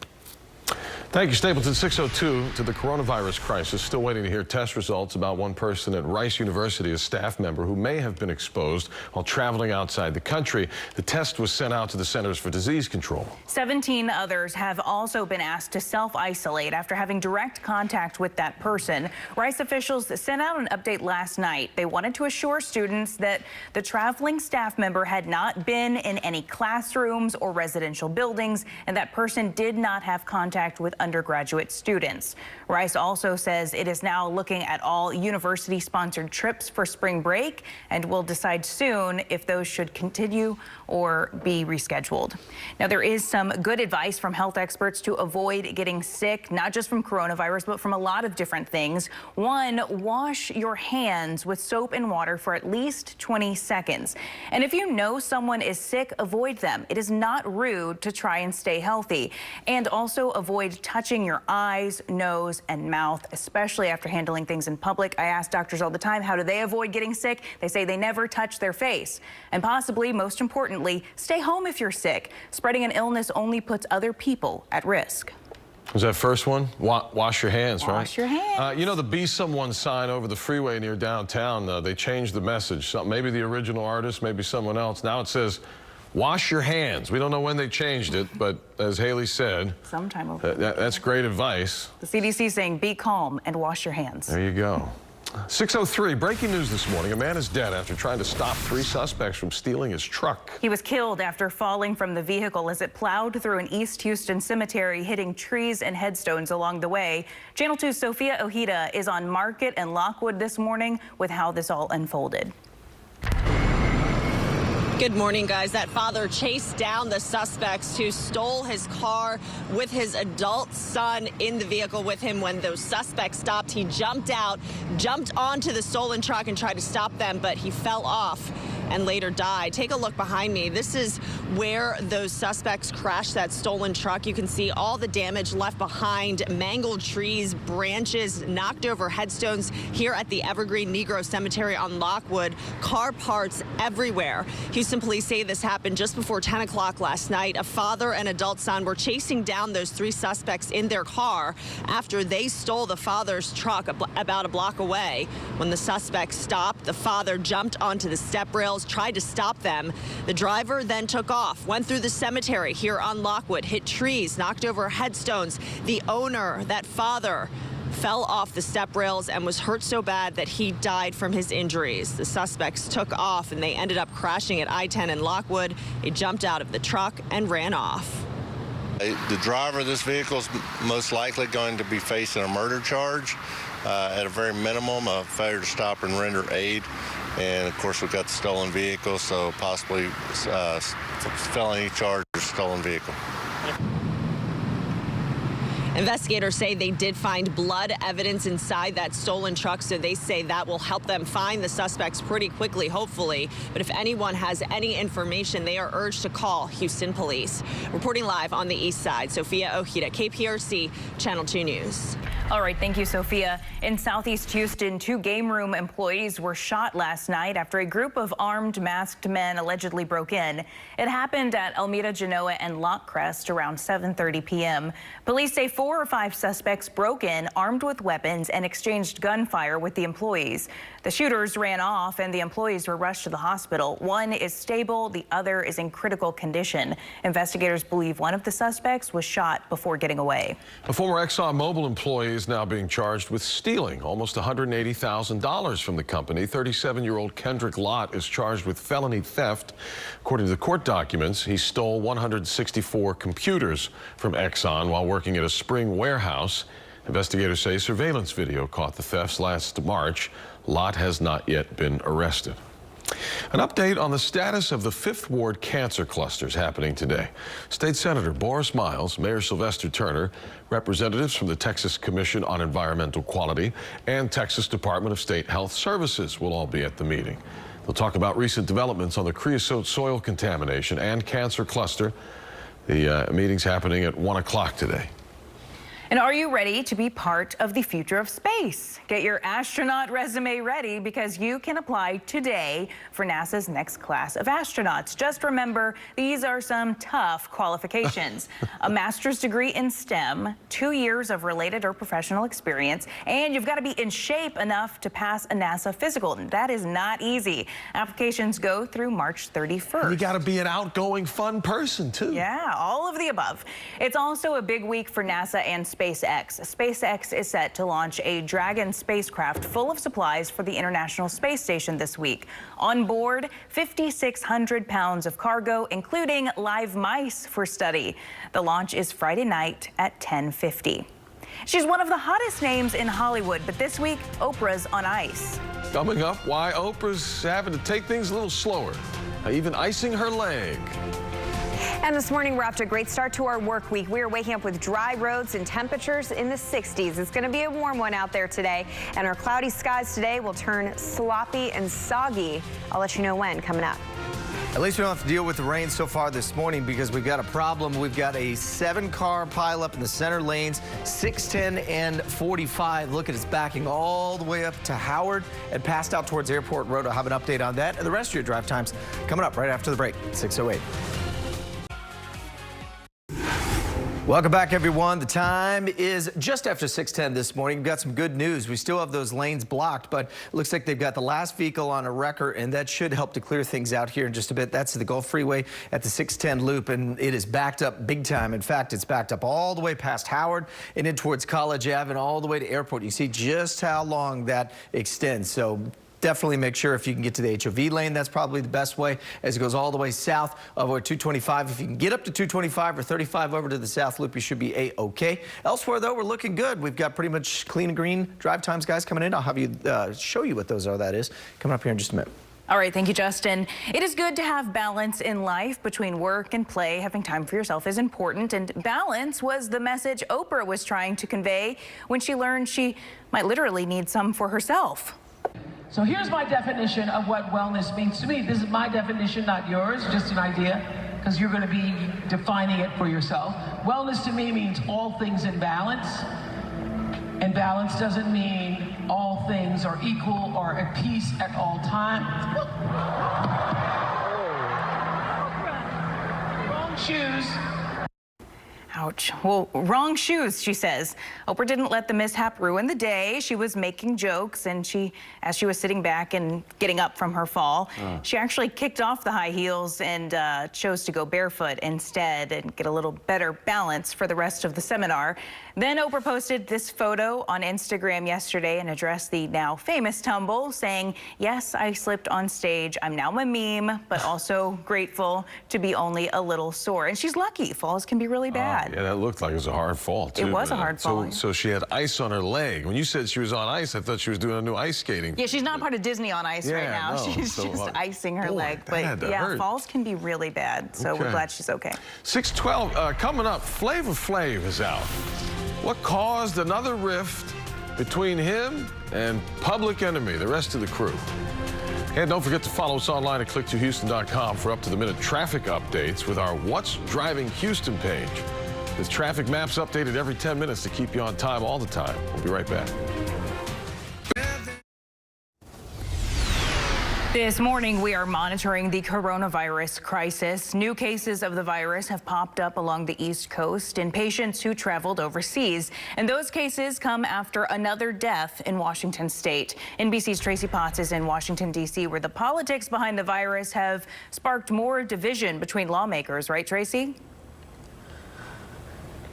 Thank you, Stapleton. 6:02 to the coronavirus crisis. Still waiting to hear test results about one person at Rice University, a staff member who may have been exposed while traveling outside the country. The test was sent out to the Centers for Disease Control. 17 others have also been asked to self-isolate after having direct contact with that person. Rice officials sent out an update last night. They wanted to assure students that the traveling staff member had not been in any classrooms or residential buildings, and that person did not have contact with undergraduate students. Rice also says it is now looking at all university-sponsored trips for spring break and will decide soon if those should continue or be rescheduled. Now, there is some good advice from health experts to avoid getting sick, not just from coronavirus, but from a lot of different things. One, wash your hands with soap and water for at least 20 seconds. And if you know someone is sick, avoid them. It is not rude to try and stay healthy. And also avoid touching your eyes, nose, and mouth, especially after handling things in public. I ask doctors all the time, how do they avoid getting sick? They say they never touch their face. And possibly, most importantly, stay home if you're sick. Spreading an illness only puts other people at risk. Was that first one? Wash your hands, right? Wash your hands. You know the Be Someone sign over the freeway near downtown, they changed the message. Maybe the original artist, maybe someone else. Now it says, wash your hands. We don't know when they changed it, but as Haley said, sometime over. That's great advice. The CDC saying be calm and wash your hands. There you go. 6:03, breaking news this morning. A man is dead after trying to stop 3 suspects from stealing his truck. He was killed after falling from the vehicle as it plowed through an East Houston cemetery, hitting trees and headstones along the way. Channel 2's Sophia Ojeda is on Market and Lockwood this morning with how this all unfolded. Good morning, guys. That father chased down the suspects who stole his car with his adult son in the vehicle with him. When those suspects stopped, he jumped out, jumped onto the stolen truck and tried to stop them, but he fell off. and later died. Take a look behind me. This is where those suspects crashed that stolen truck. You can see all the damage left behind, mangled trees, branches, knocked over headstones here at the Evergreen Negro Cemetery on Lockwood, car parts everywhere. Houston police say this happened just before 10 o'clock last night. A father and adult son were chasing down those three suspects in their car after they stole the father's truck about a block away. When the suspects stopped, the father jumped onto the step rails, tried to stop them. The driver then took off, went through the cemetery here on Lockwood, hit trees, knocked over headstones. The owner, that father, fell off the step rails and was hurt so bad that he died from his injuries. The suspects took off and they ended up crashing at I-10 in Lockwood. They jumped out of the truck and ran off. The driver of this vehicle is most likely going to be facing a murder charge, at a very minimum, a failure to stop and render aid. And of course, we've got the stolen vehicle, so possibly felony charge or stolen vehicle. Investigators say they did find blood evidence inside that stolen truck, so they say that will help them find the suspects pretty quickly, hopefully. But if anyone has any information, they are urged to call Houston Police. Reporting live on the east side, Sophia Ojeda, KPRC, Channel 2 News. All right, thank you, Sophia. In Southeast Houston, 2 game room employees were shot last night after a group of armed, masked men allegedly broke in. It happened at Almeda, Genoa, and Lockcrest around 7:30 p.m. Police say 4 or 5 suspects broke in armed with weapons and exchanged gunfire with the employees. The shooters ran off and the employees were rushed to the hospital. One is stable, the other is in critical condition. Investigators believe one of the suspects was shot before getting away. A former ExxonMobil employee is now being charged with stealing almost $180,000 from the company. 37-year-old Kendrick Lott is charged with felony theft. According to the court documents, he stole 164 computers from Exxon while working at a spring warehouse. Investigators say surveillance video caught the thefts last March. Lott has not yet been arrested. An update on the status of the 5th Ward cancer clusters happening today. State Senator Boris Miles, Mayor Sylvester Turner, representatives from the Texas Commission on Environmental Quality and Texas Department of State Health Services will all be at the meeting. They'll talk about recent developments on the creosote soil contamination and cancer cluster. The meeting's happening at 1 o'clock today. And are you ready to be part of the future of space? Get your astronaut resume ready because you can apply today for NASA's next class of astronauts. Just remember, these are some tough qualifications. A master's degree in STEM, 2 years of related or professional experience, and you've got to be in shape enough to pass a NASA physical. That is not easy. Applications go through March 31st. You got to be an outgoing, fun person, too. Yeah, all of the above. It's also a big week for NASA and SpaceX. SpaceX is set to launch a Dragon spacecraft full of supplies for the International Space Station this week. On board, 5,600 pounds of cargo, including live mice for study. The launch is Friday night at 10:50. She's one of the hottest names in Hollywood, but this week, Oprah's on ice. Coming up, why Oprah's having to take things a little slower, even icing her leg. And this morning, we're off to a great start to our work week. We are waking up with dry roads and temperatures in the 60s. It's going to be a warm one out there today. And our cloudy skies today will turn sloppy and soggy. I'll let you know when coming up. At least we don't have to deal with the rain so far this morning because we've got a problem. We've got a 7-car pileup in the center lanes, 610 and 45. Look at it's backing all the way up to Howard and passed out towards Airport Road. I'll have an update on that and the rest of your drive times coming up right after the break, 6:08. Welcome back, everyone. The time is just after 6:10 this morning. We've got some good news. We still have those lanes blocked, but it looks like they've got the last vehicle on a wrecker, and that should help to clear things out here in just a bit. That's the Gulf Freeway at the 610 loop, and it is backed up big time. In fact, it's backed up all the way past Howard and in towards College Ave and all the way to Airport. You see just how long that extends. So definitely make sure if you can get to the HOV lane, that's probably the best way as it goes all the way south over 225. If you can get up to 225 or 35 over to the South Loop, you should be A-OK. Elsewhere, though, we're looking good. We've got pretty much clean and green drive times, guys, coming in. I'll have you show you what those are, that is, coming up here in just a minute. All right, thank you, Justin. It is good to have balance in life between work and play. Having time for yourself is important, and balance was the message Oprah was trying to convey when she learned she might literally need some for herself. So here's my definition of what wellness means to me. This is my definition, not yours, just an idea, because you're going to be defining it for yourself. Wellness to me means all things in balance. And balance doesn't mean all things are equal or at peace at all times. Wrong shoes. Ouch. Well, wrong shoes, she says. Oprah didn't let the mishap ruin the day. She was making jokes, and as she was sitting back and getting up from her fall, she actually kicked off the high heels and chose to go barefoot instead and get a little better balance for the rest of the seminar. Then Oprah posted this photo on Instagram yesterday and addressed the now famous tumble, saying, "Yes, I slipped on stage. I'm now a meme, but also grateful to be only a little sore." And she's lucky. Falls can be really bad. Yeah, that looked like it was a hard fall, too. It was a hard fall. So she had ice on her leg. When you said she was on ice, I thought she was doing a new ice skating. Yeah, she's not part of Disney on Ice right now. No. She's just icing her leg. But yeah, hurt. falls can be really bad. So we're glad she's okay. 6:12, coming up, Flavor Flav is out. What caused another rift between him and Public Enemy, the rest of the crew? And don't forget to follow us online at click2houston.com for up-to-the-minute traffic updates with our What's Driving Houston page. With traffic maps updated every 10 minutes to keep you on time all the time. We'll be right back. This morning, we are monitoring the coronavirus crisis. New cases of the virus have popped up along the East Coast in patients who traveled overseas. And those cases come after another death in Washington state. NBC's Tracy Potts is in Washington, D.C., where the politics behind the virus have sparked more division between lawmakers. Right, Tracy?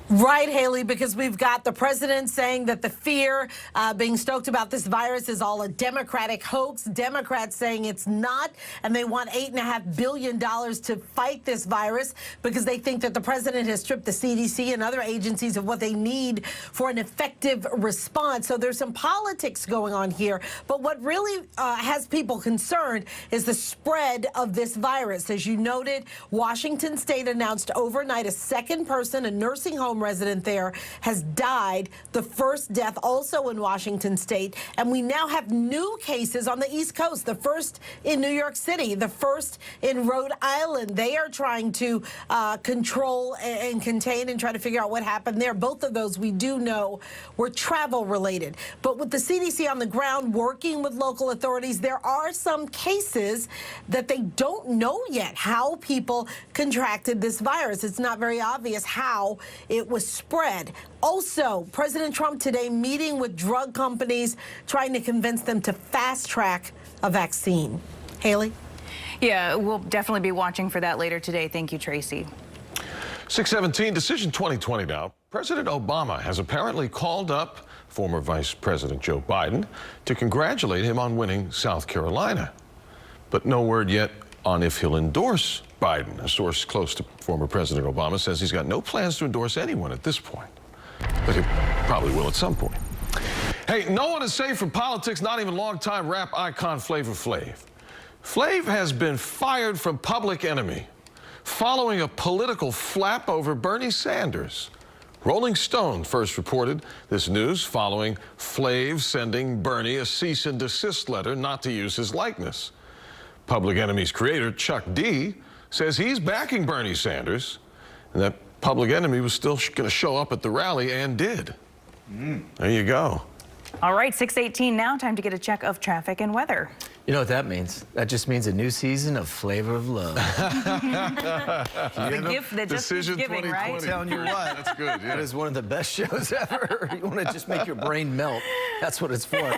Right, Haley, because we've got the president saying that the fear being stoked about this virus is all a Democratic hoax. Democrats saying it's not, and they want $8.5 billion to fight this virus because they think that the president has stripped the CDC and other agencies of what they need for an effective response. So there's some politics going on here. But what really has people concerned is the spread of this virus. As you noted, Washington state announced overnight a second person, a nursing home resident there, has died. The first death also in Washington state. And we now have new cases on the East Coast. The first in New York City, the first in Rhode Island. They are trying to control and contain and try to figure out what happened there. Both of those we do know were travel related. But with the CDC on the ground working with local authorities, there are some cases that they don't know yet how people contracted this virus. It's not very obvious how it was spread. Also, President Trump today meeting with drug companies, trying to convince them to fast track a vaccine. Haley? Yeah, we'll definitely be watching for that later today. Thank you, Tracy. 6:17, Decision 2020 now. President Obama has apparently called up former Vice President Joe Biden to congratulate him on winning South Carolina. But no word yet on if he'll endorse Biden. A source close to former President Obama says he's got no plans to endorse anyone at this point, but he probably will at some point. Hey, no one is safe from politics, not even longtime rap icon Flavor Flav. Flav has been fired from Public Enemy following a political flap over Bernie Sanders. Rolling Stone first reported this news following Flav sending Bernie a cease and desist letter not to use his likeness. Public Enemy's creator, Chuck D, says he's backing Bernie Sanders and that Public Enemy was still going to show up at the rally and did. There you go. All right, 6:18 now. Time to get a check of traffic and weather. You know what that means? That just means a new season of Flavor of Love. The gift that just keeps giving, right? I'm telling you what. That's good. Yeah. That is one of the best shows ever. You want to just make your brain melt. That's what it's for.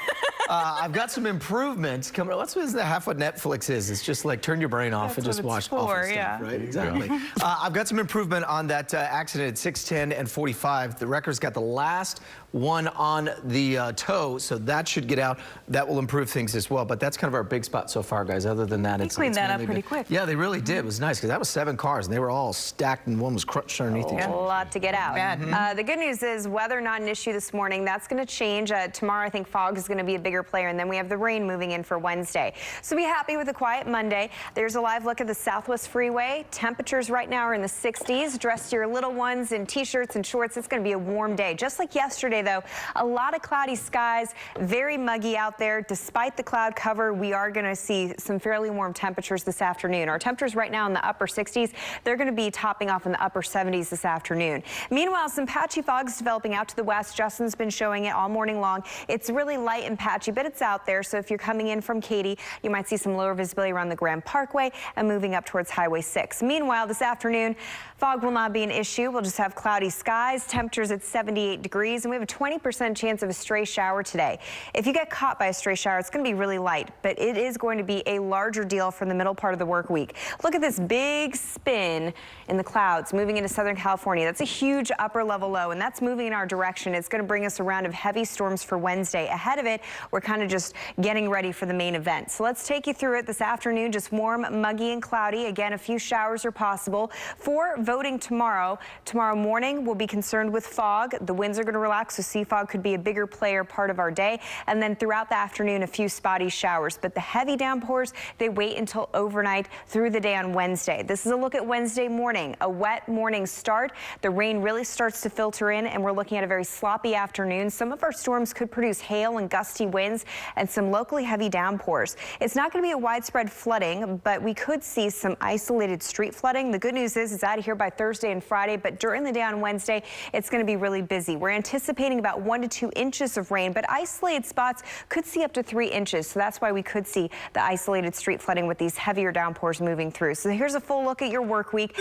I've got some improvements coming up. That's what half what Netflix is. It's just like turn your brain off and just watch awful stuff, right? Exactly. I've got some improvement on that accident at 6:10 and 45. The record's got the last one on the toe, so that should get out. That will improve things as well. But that's kind of our big spot so far, guys. Other than that, They cleaned that up pretty quick. Yeah, they really did. It was nice because that was 7 cars and they were all stacked and one was crunched underneath each A other. lot to get out. The good news is weather not an issue this morning. That's going to change. Tomorrow, I think fog is going to be a bigger bigger player. And then we have the rain moving in for Wednesday. So be happy with a quiet Monday. There's a live look at the Southwest Freeway. Temperatures right now are in the 60s. Dress your little ones in t-shirts and shorts. It's going to be a warm day. Just like yesterday, though, a lot of cloudy skies, very muggy out there. Despite the cloud cover, we are going to see some fairly warm temperatures this afternoon. Our temperatures right now in the upper 60s. They're going to be topping off in the upper 70s this afternoon. Meanwhile, some patchy fog's developing out to the west. Justin's been showing it all morning long. It's really light and patchy, but it's out there. So if you're coming in from Katy, you might see some lower visibility around the Grand Parkway and moving up towards Highway 6. Meanwhile, this afternoon, fog will not be an issue. We'll just have cloudy skies, temperatures at 78 degrees, and we have a 20% chance of a stray shower today. If you get caught by a stray shower, it's going to be really light, but it is going to be a larger deal from the middle part of the work week. Look at this big spin in the clouds moving into Southern California. That's a huge upper level low, and that's moving in our direction. It's going to bring us a round of heavy storms for Wednesday. Ahead of it, we're kind of just getting ready for the main event. So let's take you through it this afternoon. Just warm, muggy, and cloudy. Again, a few showers are possible. For voting tomorrow morning, we'll be concerned with fog. The winds are going to relax, so sea fog could be a bigger player part of our day. And then throughout the afternoon, a few spotty showers. But the heavy downpours, they wait until overnight through the day on Wednesday. This is a look at Wednesday morning. A wet morning start. The rain really starts to filter in, and we're looking at a very sloppy afternoon. Some of our storms could produce hail and gusty winds and some locally heavy downpours. It's not going to be a widespread flooding, but we could see some isolated street flooding. The good news is it's out of here by Thursday and Friday, but during the day on Wednesday, it's going to be really busy. We're anticipating about 1 to 2 inches of rain, but isolated spots could see up to 3 inches. So that's why we could see the isolated street flooding with these heavier downpours moving through. So here's a full look at your work week.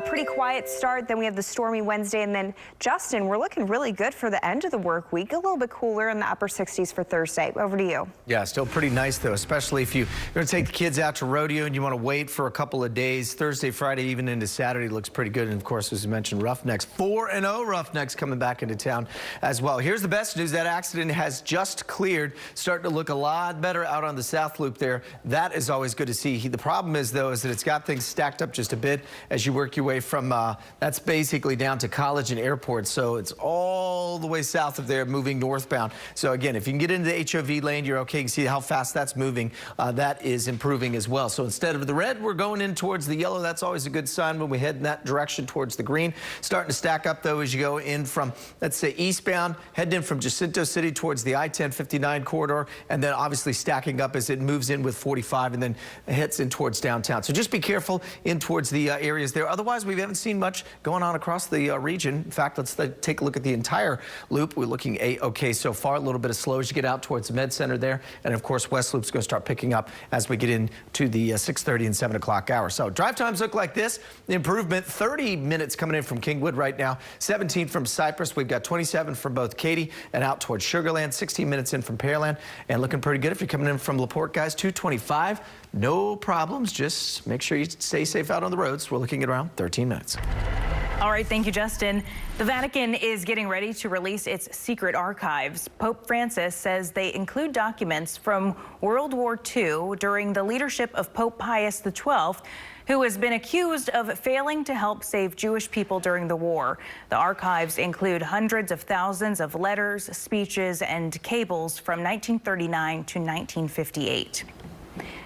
Pretty quiet start. Then we have the stormy Wednesday. And then, Justin, we're looking really good for the end of the work week. A little bit cooler in the upper 60s for Thursday. Over to you. Yeah, still pretty nice, though, especially if you're going to take the kids out to Rodeo and you want to wait for a couple of days. Thursday, Friday, even into Saturday looks pretty good. And, of course, as you mentioned, Roughnecks, 4-0 Roughnecks coming back into town as well. Here's the best news. That accident has just cleared. Starting to look a lot better out on the South Loop there. That is always good to see. The problem is, though, is that it's got things stacked up just a bit as you work your way from, that's basically down to College and Airport. So it's all the way south of there, moving northbound. So, again, if you can get into the HOV lane, you're okay. You can see how fast that's moving. That is improving as well. So instead of the red, we're going in towards the yellow. That's always a good sign when we head in that direction towards the green. Starting to stack up, though, as you go in from, let's say, eastbound, heading in from Jacinto City towards the I-1059 corridor, and then obviously stacking up as it moves in with 45 and then hits in towards downtown. So just be careful in towards the areas there. Otherwise, we haven't seen much going on across the region. In fact, let's take a look at the entire loop. We're looking okay so far. A little bit of slow as you get out towards the Med Center there. And, of course, West Loop's going to start picking up as we get into the 6:30 and 7 o'clock hour. So drive times look like this. The improvement, 30 minutes coming in from Kingwood right now, 17 from Cypress. We've got 27 from both Katy and out towards Sugar Land, 16 minutes in from Pearland, and looking pretty good if you're coming in from LaPorte, guys. 225, no problems. Just make sure you stay safe out on the roads. We're looking at around 13 minutes. All right, thank you, Justin. The Vatican is getting ready to release its secret archives. Pope Francis says they include documents from World War II during the leadership of Pope Pius XII, who has been accused of failing to help save Jewish people during the war. The archives include hundreds of thousands of letters, speeches, and cables from 1939 to 1958.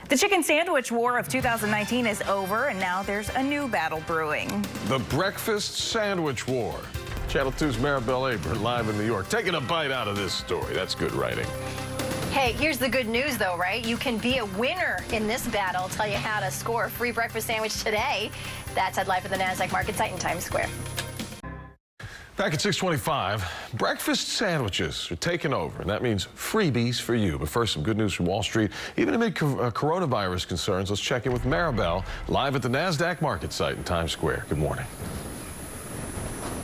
The chicken sandwich war of 2019 is over, and now there's a new battle brewing. The breakfast sandwich war. Channel 2's Maribel Aber live in New York, taking a bite out of this story. That's good writing. Hey, here's the good news, though, right? You can be a winner in this battle. I'll tell you how to score a free breakfast sandwich today. That's at Live at the NASDAQ Market site in Times Square. Back at 6:25, breakfast sandwiches are taking over, and that means freebies for you. But first, some good news from Wall Street. Even amid coronavirus concerns, let's check in with Maribel live at the NASDAQ Market site in Times Square. Good morning.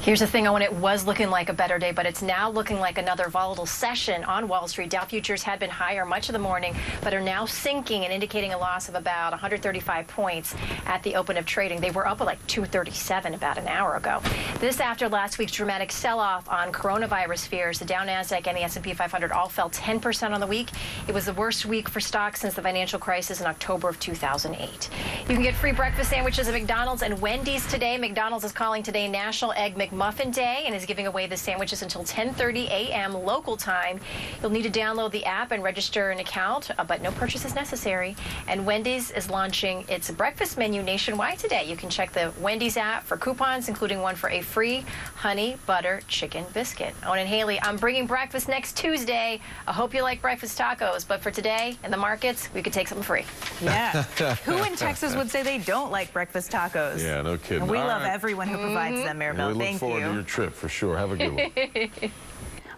Here's the thing, Owen, it was looking like a better day, but it's now looking like another volatile session on Wall Street. Dow futures had been higher much of the morning, but are now sinking and indicating a loss of about 135 points at the open of trading. They were up at like 237 about an hour ago. This after last week's dramatic sell-off on coronavirus fears. The Dow, NASDAQ, and the S&P 500 all fell 10% on the week. It was the worst week for stocks since the financial crisis in October of 2008. You can get free breakfast sandwiches at McDonald's and Wendy's today. McDonald's is calling today National Egg McMuffin Muffin Day and is giving away the sandwiches until 10:30 a.m. local time. You'll need to download the app and register an account, but no purchase is necessary. And Wendy's is launching its breakfast menu nationwide today. You can check the Wendy's app for coupons, including one for a free honey butter chicken biscuit. Owen and Haley, I'm bringing breakfast next Tuesday. I hope you like breakfast tacos, but for today in the markets, we could take something free. Yeah. Who in Texas would say they don't like breakfast tacos? Yeah, no kidding. And we love everyone who provides them, Maribel. We look forward to your trip for sure. Have a good one.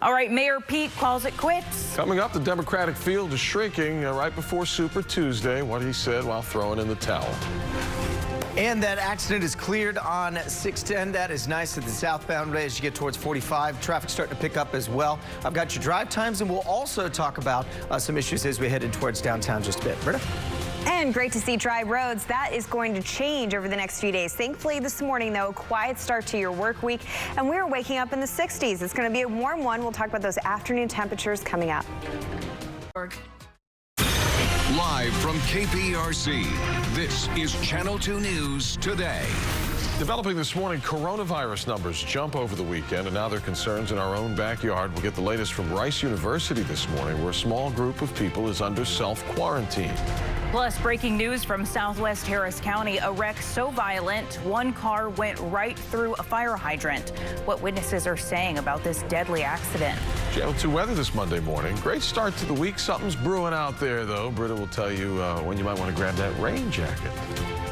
All right, Mayor Pete calls it quits. Coming up, the Democratic field is shrinking right before Super Tuesday, what he said while throwing in the towel. And that accident is cleared on 610. That is nice at the southbound way as you get towards 45. Traffic starting to pick up as well. I've got your drive times, and we'll also talk about some issues as we head in towards downtown just a bit. Britta? And great to see dry roads. That is going to change over the next few days. Thankfully, this morning, though, quiet start to your work week. And we're waking up in the 60s. It's going to be a warm one. We'll talk about those afternoon temperatures coming up. Live from KPRC, this is Channel 2 News Today. Developing this morning, coronavirus numbers jump over the weekend, and now there are concerns in our own backyard. We'll get the latest from Rice University this morning, where a small group of people is under self-quarantine. Plus, breaking news from Southwest Harris County. A wreck so violent, one car went right through a fire hydrant. What witnesses are saying about this deadly accident. Channel 2 weather this Monday morning. Great start to the week. Something's brewing out there, though. Britta will tell you when you might want to grab that rain jacket.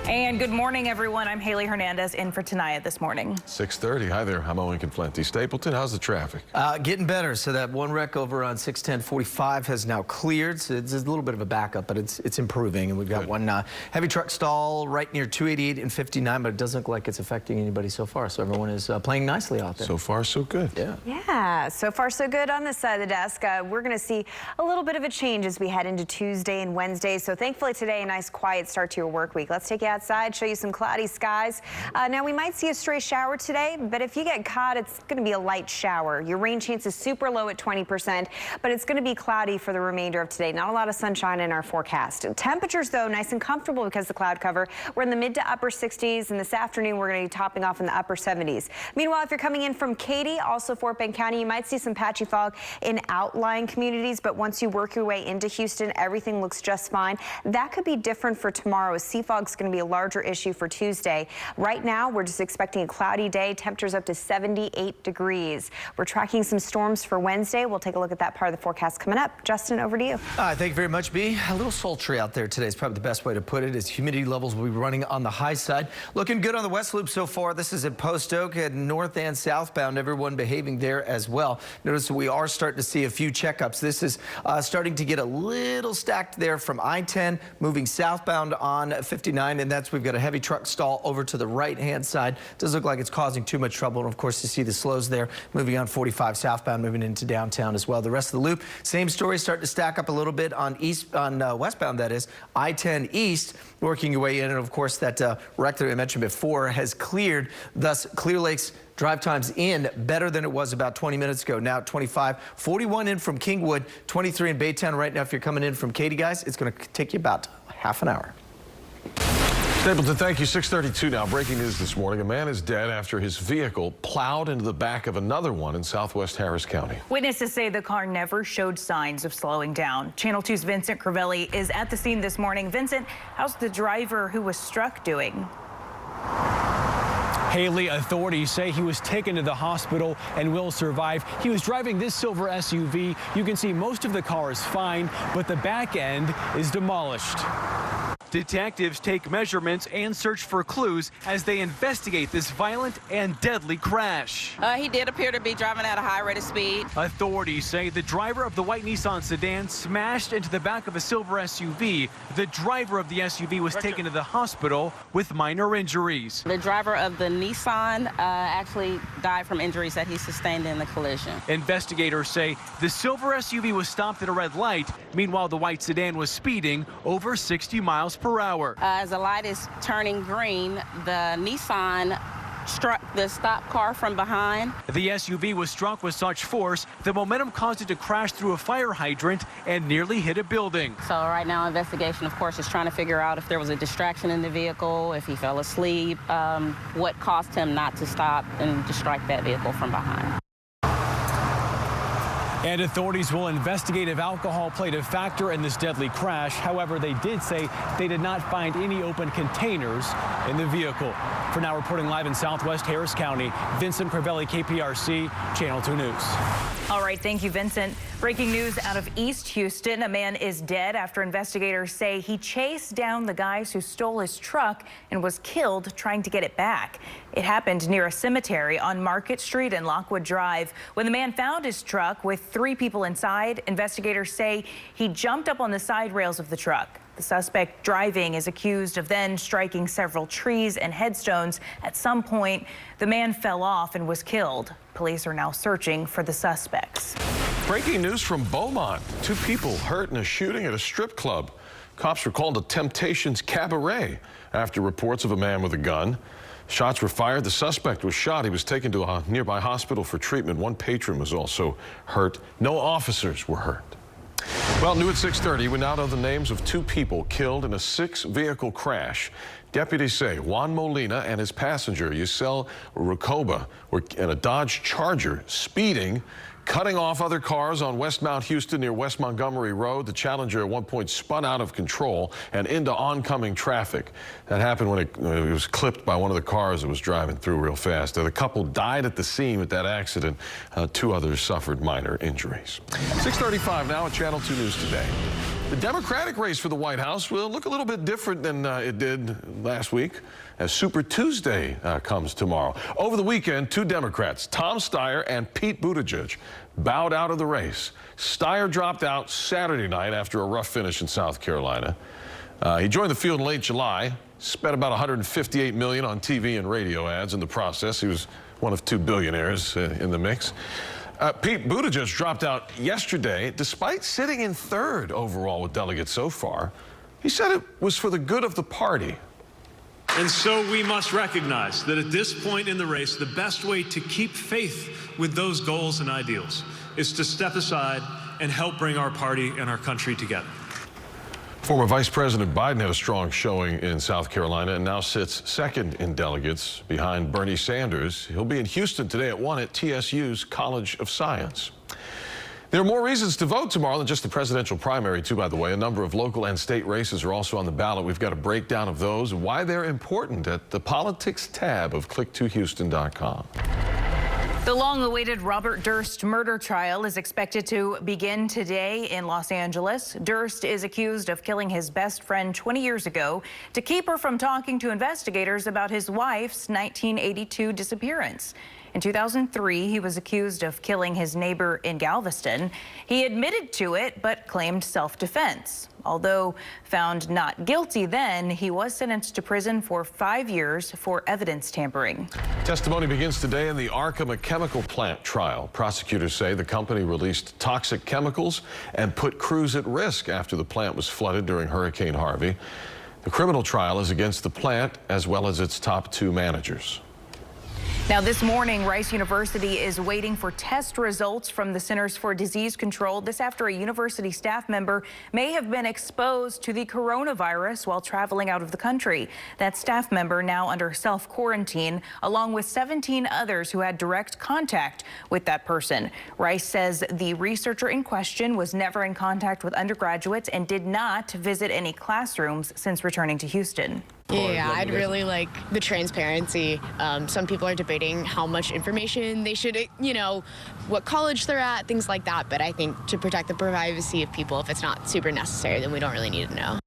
And good morning, everyone. I'm Haley Hernandez in for tonight this morning. 6:30. Hi there. I'm Owen Conflenti. Stapleton, how's the traffic? Getting better. So that one wreck over on 610-45 has now cleared. So it's a little bit of a backup, but it's improving. And we've got one heavy truck stall right near 288 and 59, but it doesn't look like it's affecting anybody so far. So everyone is playing nicely out there. So far, so good. Yeah. Yeah, so far so good on this side of the desk. We're going to see a little bit of a change as we head into Tuesday and Wednesday. So thankfully today, a nice quiet start to your work week. Let's take you outside, show you some cloudy skies. Now we might see a stray shower today, but if you get caught, it's going to be a light shower. Your rain chance is super low at 20%, but it's going to be cloudy for the remainder of today. Not a lot of sunshine in our forecast. Temperatures, though, nice and comfortable because of the cloud cover. We're in the mid to upper 60s, and this afternoon we're going to be topping off in the upper 70s. Meanwhile, if you're coming in from Katy, also Fort Bend County, you might see some patchy fog in outlying communities, but once you work your way into Houston, everything looks just fine. That could be different for tomorrow. Sea fog's going to be a larger issue for Tuesday. Right now, we're just expecting a cloudy day. Temperatures up to 78 degrees. We're tracking some storms for Wednesday. We'll take a look at that part of the forecast coming up. Justin, over to you. Thank you very much, B. A little sultry out there today is probably the best way to put it, as humidity levels will be running on the high side. Looking good on the West Loop so far. This is at Post Oak and north and southbound. Everyone behaving there as well. Notice we are starting to see a few checkups. This is starting to get a little stacked there from I-10, moving southbound on 59, and we've got a heavy truck stall over to the right-hand side. Doesn't look like it's causing too much trouble. And of course, you see the slows there moving on 45 southbound, moving into downtown as well. The rest of the loop, same story, starting to stack up a little bit on westbound, that is, I-10 east, working your way in. And of course, that wreck that I mentioned before has cleared. Thus, Clear Lake's drive times in better than it was about 20 minutes ago. Now 25, 41 in from Kingwood, 23 in Baytown right now. If you're coming in from Katy, guys, it's going to take you about half an hour. Stapleton, thank you. 6:32 now. Breaking news this morning. A man is dead after his vehicle plowed into the back of another one in southwest Harris County. Witnesses say the car never showed signs of slowing down. Channel 2's Vincent Crivelli is at the scene this morning. Vincent, how's the driver who was struck doing? Haley, authorities say he was taken to the hospital and will survive. He was driving this silver SUV. You can see most of the car is fine, but the back end is demolished. Detectives take measurements and search for clues as they investigate this violent and deadly crash. He did appear to be driving at a high rate of speed. Authorities say the driver of the white Nissan sedan smashed into the back of a silver SUV. The driver of the SUV was taken to the hospital with minor injuries. The driver of the Nissan actually died from injuries that he sustained in the collision. Investigators say the silver SUV was stopped at a red light. Meanwhile, the white sedan was speeding over 60 miles per hour. As the light is turning green, the Nissan struck the stop car from behind. The SUV was struck with such force, the momentum caused it to crash through a fire hydrant and nearly hit a building. So right now, investigation, of course, is trying to figure out if there was a distraction in the vehicle, if he fell asleep, what caused him not to stop and to strike that vehicle from behind. And authorities will investigate if alcohol played a factor in this deadly crash. However, they did say they did not find any open containers in the vehicle. For now, reporting live in Southwest Harris County, Vincent Crivelli, KPRC, Channel 2 News. All right, thank you, Vincent. Breaking news out of East Houston. A man is dead after investigators say he chased down the guys who stole his truck and was killed trying to get it back. It happened near a cemetery on Market Street and Lockwood Drive. When the man found his truck with 3 people inside, investigators say he jumped up on the side rails of the truck. The suspect driving is accused of then striking several trees and headstones. At some point, the man fell off and was killed. Police are now searching for the suspects. Breaking news from Beaumont. 2 people hurt in a shooting at a strip club. Cops were called to Temptations Cabaret after reports of a man with a gun. Shots were fired. The suspect was shot. He was taken to a nearby hospital for treatment. 1 patron was also hurt. No officers were hurt. Well, new at 6:30, we now know the names of 2 people killed in a 6-vehicle crash. Deputies say Juan Molina and his passenger, Yusel Rucoba, were in a Dodge Charger speeding, cutting off other cars on West Mount Houston near West Montgomery Road. The Challenger at one point spun out of control and into oncoming traffic. That happened when it was clipped by one of the cars that was driving through real fast. The couple died at the scene with that accident. 2 others suffered minor injuries. 6:35 now at Channel 2 News Today. The Democratic race for the White House will look a little bit different than it did last week as Super Tuesday comes tomorrow. Over the weekend, 2 Democrats, Tom Steyer and Pete Buttigieg, bowed out of the race. Steyer dropped out Saturday night after a rough finish in South Carolina. He joined the field in late July, spent about $158 million on TV and radio ads in the process. He was one of 2 billionaires in the mix. Pete Buttigieg dropped out yesterday despite sitting in 3rd overall with delegates so far. He said it was for the good of the party. And so we must recognize that at this point in the race, the best way to keep faith with those goals and ideals is to step aside and help bring our party and our country together. Former Vice President Biden had a strong showing in South Carolina and now sits 2nd in delegates behind Bernie Sanders. He'll be in Houston today at 1 at TSU's College of Science. There are more reasons to vote tomorrow than just the presidential primary, too, by the way. A number of local and state races are also on the ballot. We've got a breakdown of those and why they're important at the politics tab of click2houston.com. The long-awaited Robert Durst murder trial is expected to begin today in Los Angeles. Durst is accused of killing his best friend 20 years ago to keep her from talking to investigators about his wife's 1982 disappearance. In 2003, he was accused of killing his neighbor in Galveston. He admitted to it, but claimed self-defense. Although found not guilty then, he was sentenced to prison for 5 years for evidence tampering. Testimony begins today in the Arkema chemical plant trial. Prosecutors say the company released toxic chemicals and put crews at risk after the plant was flooded during Hurricane Harvey. The criminal trial is against the plant as well as its top 2 managers. Now, this morning, Rice University is waiting for test results from the Centers for Disease Control. This after a university staff member may have been exposed to the coronavirus while traveling out of the country. That staff member now under self-quarantine, along with 17 others who had direct contact with that person. Rice says the researcher in question was never in contact with undergraduates and did not visit any classrooms since returning to Houston. Yeah, I'd really like the transparency. Some people are debating how much information they should, what college they're at, things like that. But I think to protect the privacy of people, if it's not super necessary, then we don't really need to know.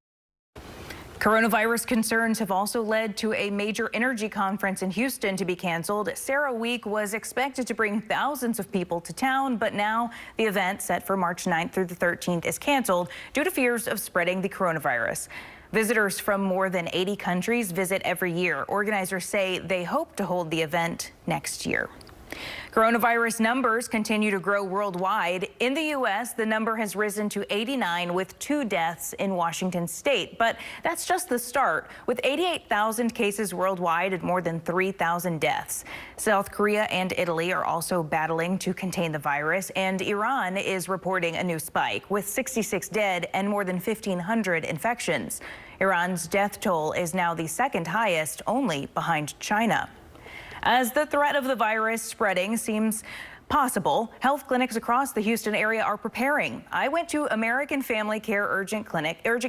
Coronavirus concerns have also led to a major energy conference in Houston to be canceled. Sarah Week was expected to bring thousands of people to town, but now the event set for March 9th through the 13th is canceled due to fears of spreading the coronavirus. Visitors from more than 80 countries visit every year. Organizers say they hope to hold the event next year. Coronavirus numbers continue to grow worldwide. In the U.S., the number has risen to 89 with 2 deaths in Washington state. But that's just the start. With 88,000 cases worldwide and more than 3,000 deaths. South Korea and Italy are also battling to contain the virus. And Iran is reporting a new spike with 66 dead and more than 1,500 infections. Iran's death toll is now the 2nd highest, only behind China. As the threat of the virus spreading seems possible, health clinics across the Houston area are preparing. I went to American Family Care Urgent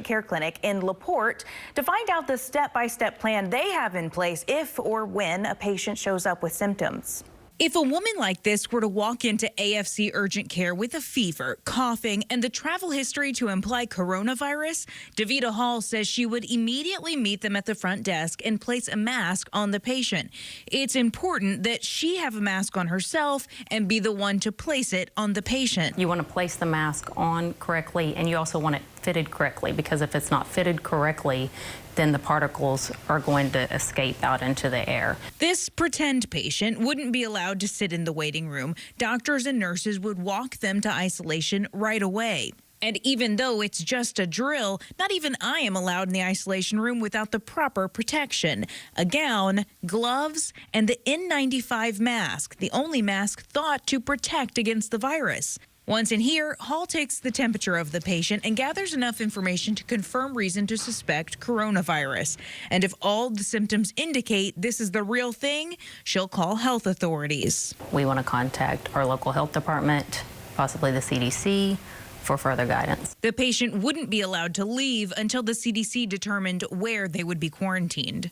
Care Clinic in LaPorte to find out the step-by-step plan they have in place if or when a patient shows up with symptoms. If a woman like this were to walk into AFC Urgent Care with a fever, coughing, and the travel history to imply coronavirus, Davita Hall says she would immediately meet them at the front desk and place a mask on the patient. It's important that she have a mask on herself and be the one to place it on the patient. You want to place the mask on correctly, and you also want it fitted correctly, because if it's not fitted correctly, then the particles are going to escape out into the air. This pretend patient wouldn't be allowed to sit in the waiting room. Doctors and nurses would walk them to isolation right away. And even though it's just a drill, not even I am allowed in the isolation room without the proper protection. A gown, gloves, and the N95 mask, the only mask thought to protect against the virus. Once in here, Hall takes the temperature of the patient and gathers enough information to confirm reason to suspect coronavirus. And if all the symptoms indicate this is the real thing, she'll call health authorities. We want to contact our local health department, possibly the CDC, for further guidance. The patient wouldn't be allowed to leave until the CDC determined where they would be quarantined.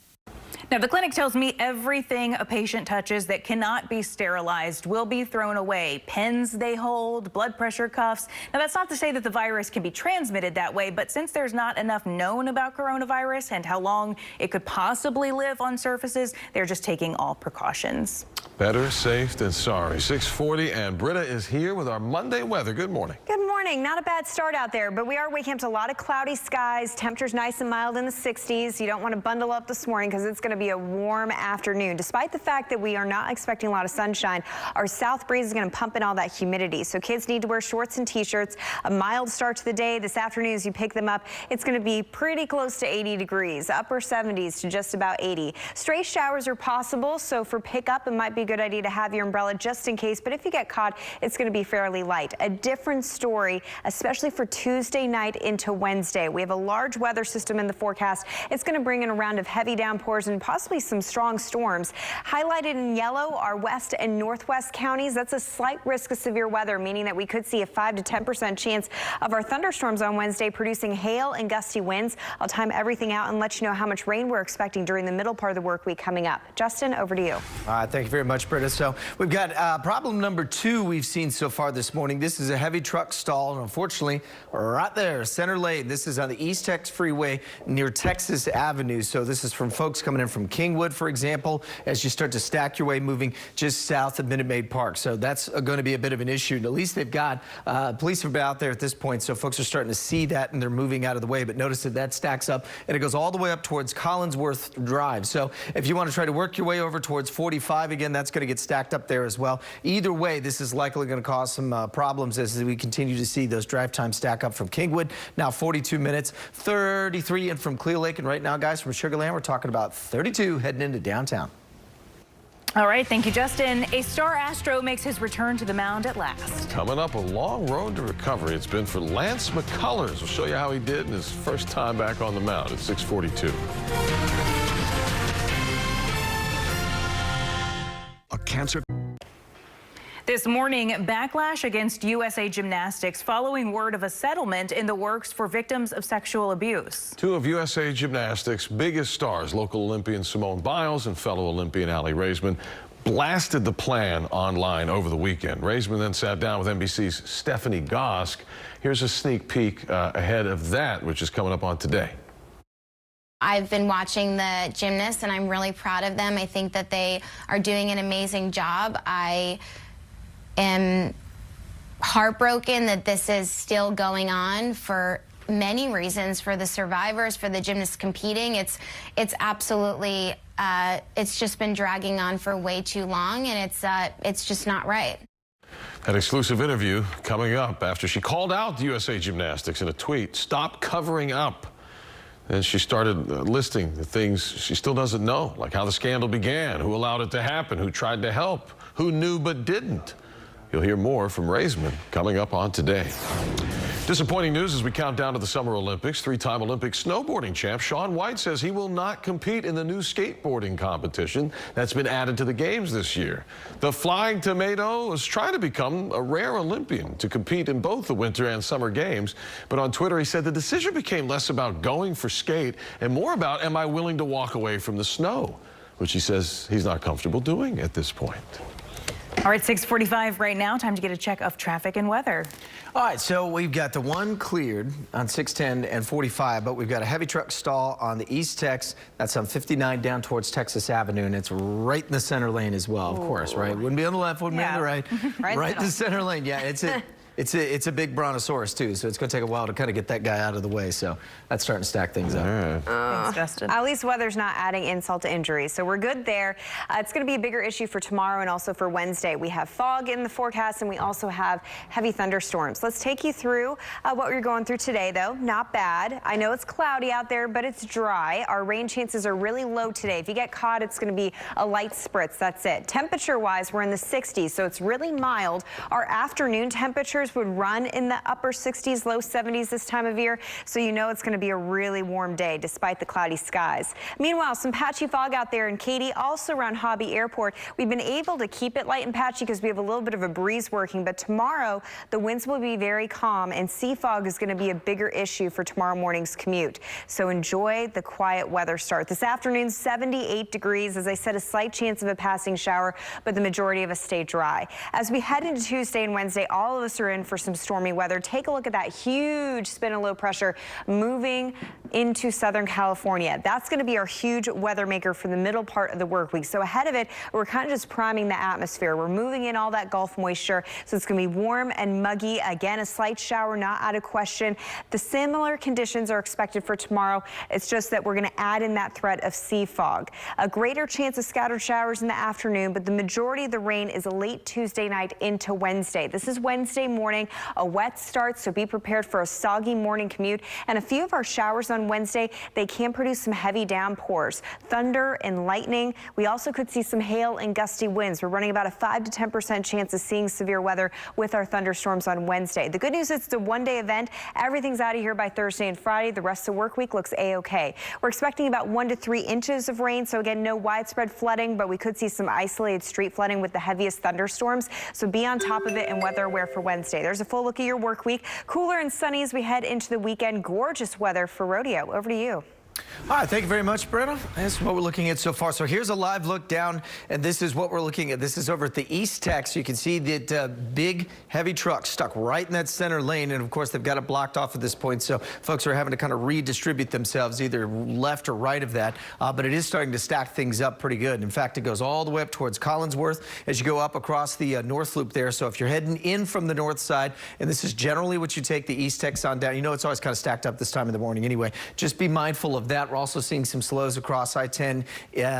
Now, the clinic tells me everything a patient touches that cannot be sterilized will be thrown away. Pens they hold, blood pressure cuffs. Now, that's not to say that the virus can be transmitted that way, but since there's not enough known about coronavirus and how long it could possibly live on surfaces, they're just taking all precautions. Better safe than sorry. 6:40, and Britta is here with our Monday weather. Good morning. Good morning. Not a bad start out there, but we are waking up to a lot of cloudy skies. Temperatures nice and mild in the 60s. You don't want to bundle up this morning because it's going to be a warm afternoon. Despite the fact that we are not expecting a lot of sunshine, our south breeze is going to pump in all that humidity. So kids need to wear shorts and t-shirts. A mild start to the day. This afternoon, as you pick them up, it's going to be pretty close to 80 degrees, upper 70s to just about 80. Stray showers are possible, so for pickup, it might be a good idea to have your umbrella just in case. But if you get caught, it's going to be fairly light. A different story, especially for Tuesday night into Wednesday. We have a large weather system in the forecast. It's going to bring in a round of heavy downpours and possibly some strong storms. Highlighted in yellow are west and northwest counties. That's a slight risk of severe weather, meaning that we could see a 5 to 10% chance of our thunderstorms on Wednesday, producing hail and gusty winds. I'll time everything out and let you know how much rain we're expecting during the middle part of the work week coming up. Justin, over to you. All right, thank you very much, Britta. So we've got problem number 2 we've seen so far this morning. This is a heavy truck stall, and unfortunately, right there, center lane. This is on the East Tex Freeway near Texas Avenue. So this is from folks coming in from Kingwood, for example, as you start to stack your way moving just south of Minute Maid Park. So that's going to be a bit of an issue. And at least they've got police have been out there at this point, so folks are starting to see that and they're moving out of the way. But notice that that stacks up and it goes all the way up towards Collinsworth Drive. So if you want to try to work your way over towards 45, again, that's going to get stacked up there as well. Either way, this is likely going to cause some problems as we continue to see those drive times stack up from Kingwood. Now 42 minutes, 33 in from Clear Lake. And right now, guys, from Sugar Land, we're talking about 32 heading into downtown. All right, thank you, Justin. A star Astro makes his return to the mound at last. Coming up, a long road to recovery. It's been for Lance McCullers. We'll show you how he did in his first time back on the mound at 6:42. A cancer. This morning, backlash against USA Gymnastics following word of a settlement in the works for victims of sexual abuse. 2 of USA Gymnastics' biggest stars, local Olympian Simone Biles and fellow Olympian Aly Raisman, blasted the plan online over the weekend. Raisman then sat down with NBC's Stephanie Gosk. Here's a sneak peek ahead of that, which is coming up on Today. I've been watching the gymnasts, and I'm really proud of them. I think that they are doing an amazing job. I am heartbroken that this is still going on for many reasons for the survivors, for the gymnasts competing. It's absolutely, it's just been dragging on for way too long, and it's just not right. An exclusive interview coming up after she called out USA Gymnastics in a tweet. Stop covering up. And she started listing the things she still doesn't know, like how the scandal began, who allowed it to happen, who tried to help, who knew but didn't. You'll hear more from Raisman coming up on Today. Disappointing news as we count down to the Summer Olympics. Three-time Olympic snowboarding champ Shaun White says he will not compete in the new skateboarding competition that's been added to the games this year. The Flying Tomato is trying to become a rare Olympian to compete in both the Winter and Summer Games. But on Twitter, he said the decision became less about going for skate and more about, am I willing to walk away from the snow, which he says he's not comfortable doing at this point. All right, 6:45 right now. Time to get a check of traffic and weather. All right, so we've got the one cleared on 610 and 45, but we've got a heavy truck stall on the East Tex. That's on 59 down towards Texas Avenue, and it's right in the center lane as well, of course, right? Wouldn't be on the left, wouldn't be on the right. Right in the center lane. Yeah, it's a big brontosaurus too, so it's going to take a while to kind of get that guy out of the way. So that's starting to stack things up. Thanks, Justin. At least weather's not adding insult to injury, so we're good there. It's going to be a bigger issue for tomorrow and also for Wednesday. We have fog in the forecast, and we also have heavy thunderstorms. Let's take you through what we're going through today, though. Not bad. I know it's cloudy out there, but it's dry. Our rain chances are really low today. If you get caught, it's going to be a light spritz. That's it. Temperature-wise, we're in the 60s, so it's really mild. Our afternoon temperatures would run in the upper 60s, low 70s this time of year, so you know it's going to be a really warm day despite the cloudy skies. Meanwhile, some patchy fog out there in Katy, also around Hobby Airport. We've been able to keep it light and patchy because we have a little bit of a breeze working, but tomorrow the winds will be very calm, and sea fog is going to be a bigger issue for tomorrow morning's commute. So enjoy the quiet weather start. This afternoon, 78 degrees. As I said, a slight chance of a passing shower, but the majority of us stay dry. As we head into Tuesday and Wednesday, all of us are in for some stormy weather. Take a look at that huge spin of low pressure moving into Southern California. That's going to be our huge weather maker for the middle part of the work week. So ahead of it, we're kind of just priming the atmosphere. We're moving in all that Gulf moisture, so it's going to be warm and muggy. Again, a slight shower not out of question. The similar conditions are expected for tomorrow. It's just that we're going to add in that threat of sea fog. A greater chance of scattered showers in the afternoon, but the majority of the rain is late Tuesday night into Wednesday. This is Wednesday morning. A wet start, so be prepared for a soggy morning commute. And a few of our showers on Wednesday, they can produce some heavy downpours, thunder and lightning. We also could see some hail and gusty winds. We're running about a 5 to 10% chance of seeing severe weather with our thunderstorms on Wednesday. The good news is it's a one-day event. Everything's out of here by Thursday and Friday. The rest of the work week looks a-okay. We're expecting about 1 to 3 inches of rain, so again, no widespread flooding, but we could see some isolated street flooding with the heaviest thunderstorms. So be on top of it and weather aware for Wednesday. There's a full look at your work week. Cooler and sunny as we head into the weekend. Gorgeous weather for Rodeo. Over to you. All right, thank you very much, Brenna. That's what we're looking at so far. So here's a live look down, and this is what we're looking at. This is over at the East Tex. You can see that big, heavy truck stuck right in that center lane, and of course, they've got it blocked off at this point, so folks are having to kind of redistribute themselves either left or right of that, but it is starting to stack things up pretty good. In fact, it goes all the way up towards Collinsworth as you go up across the North Loop there. So if you're heading in from the north side, and this is generally what you take the East Tex on down, you know it's always kind of stacked up this time of the morning anyway. Just be mindful of that. We're also seeing some slows across I-10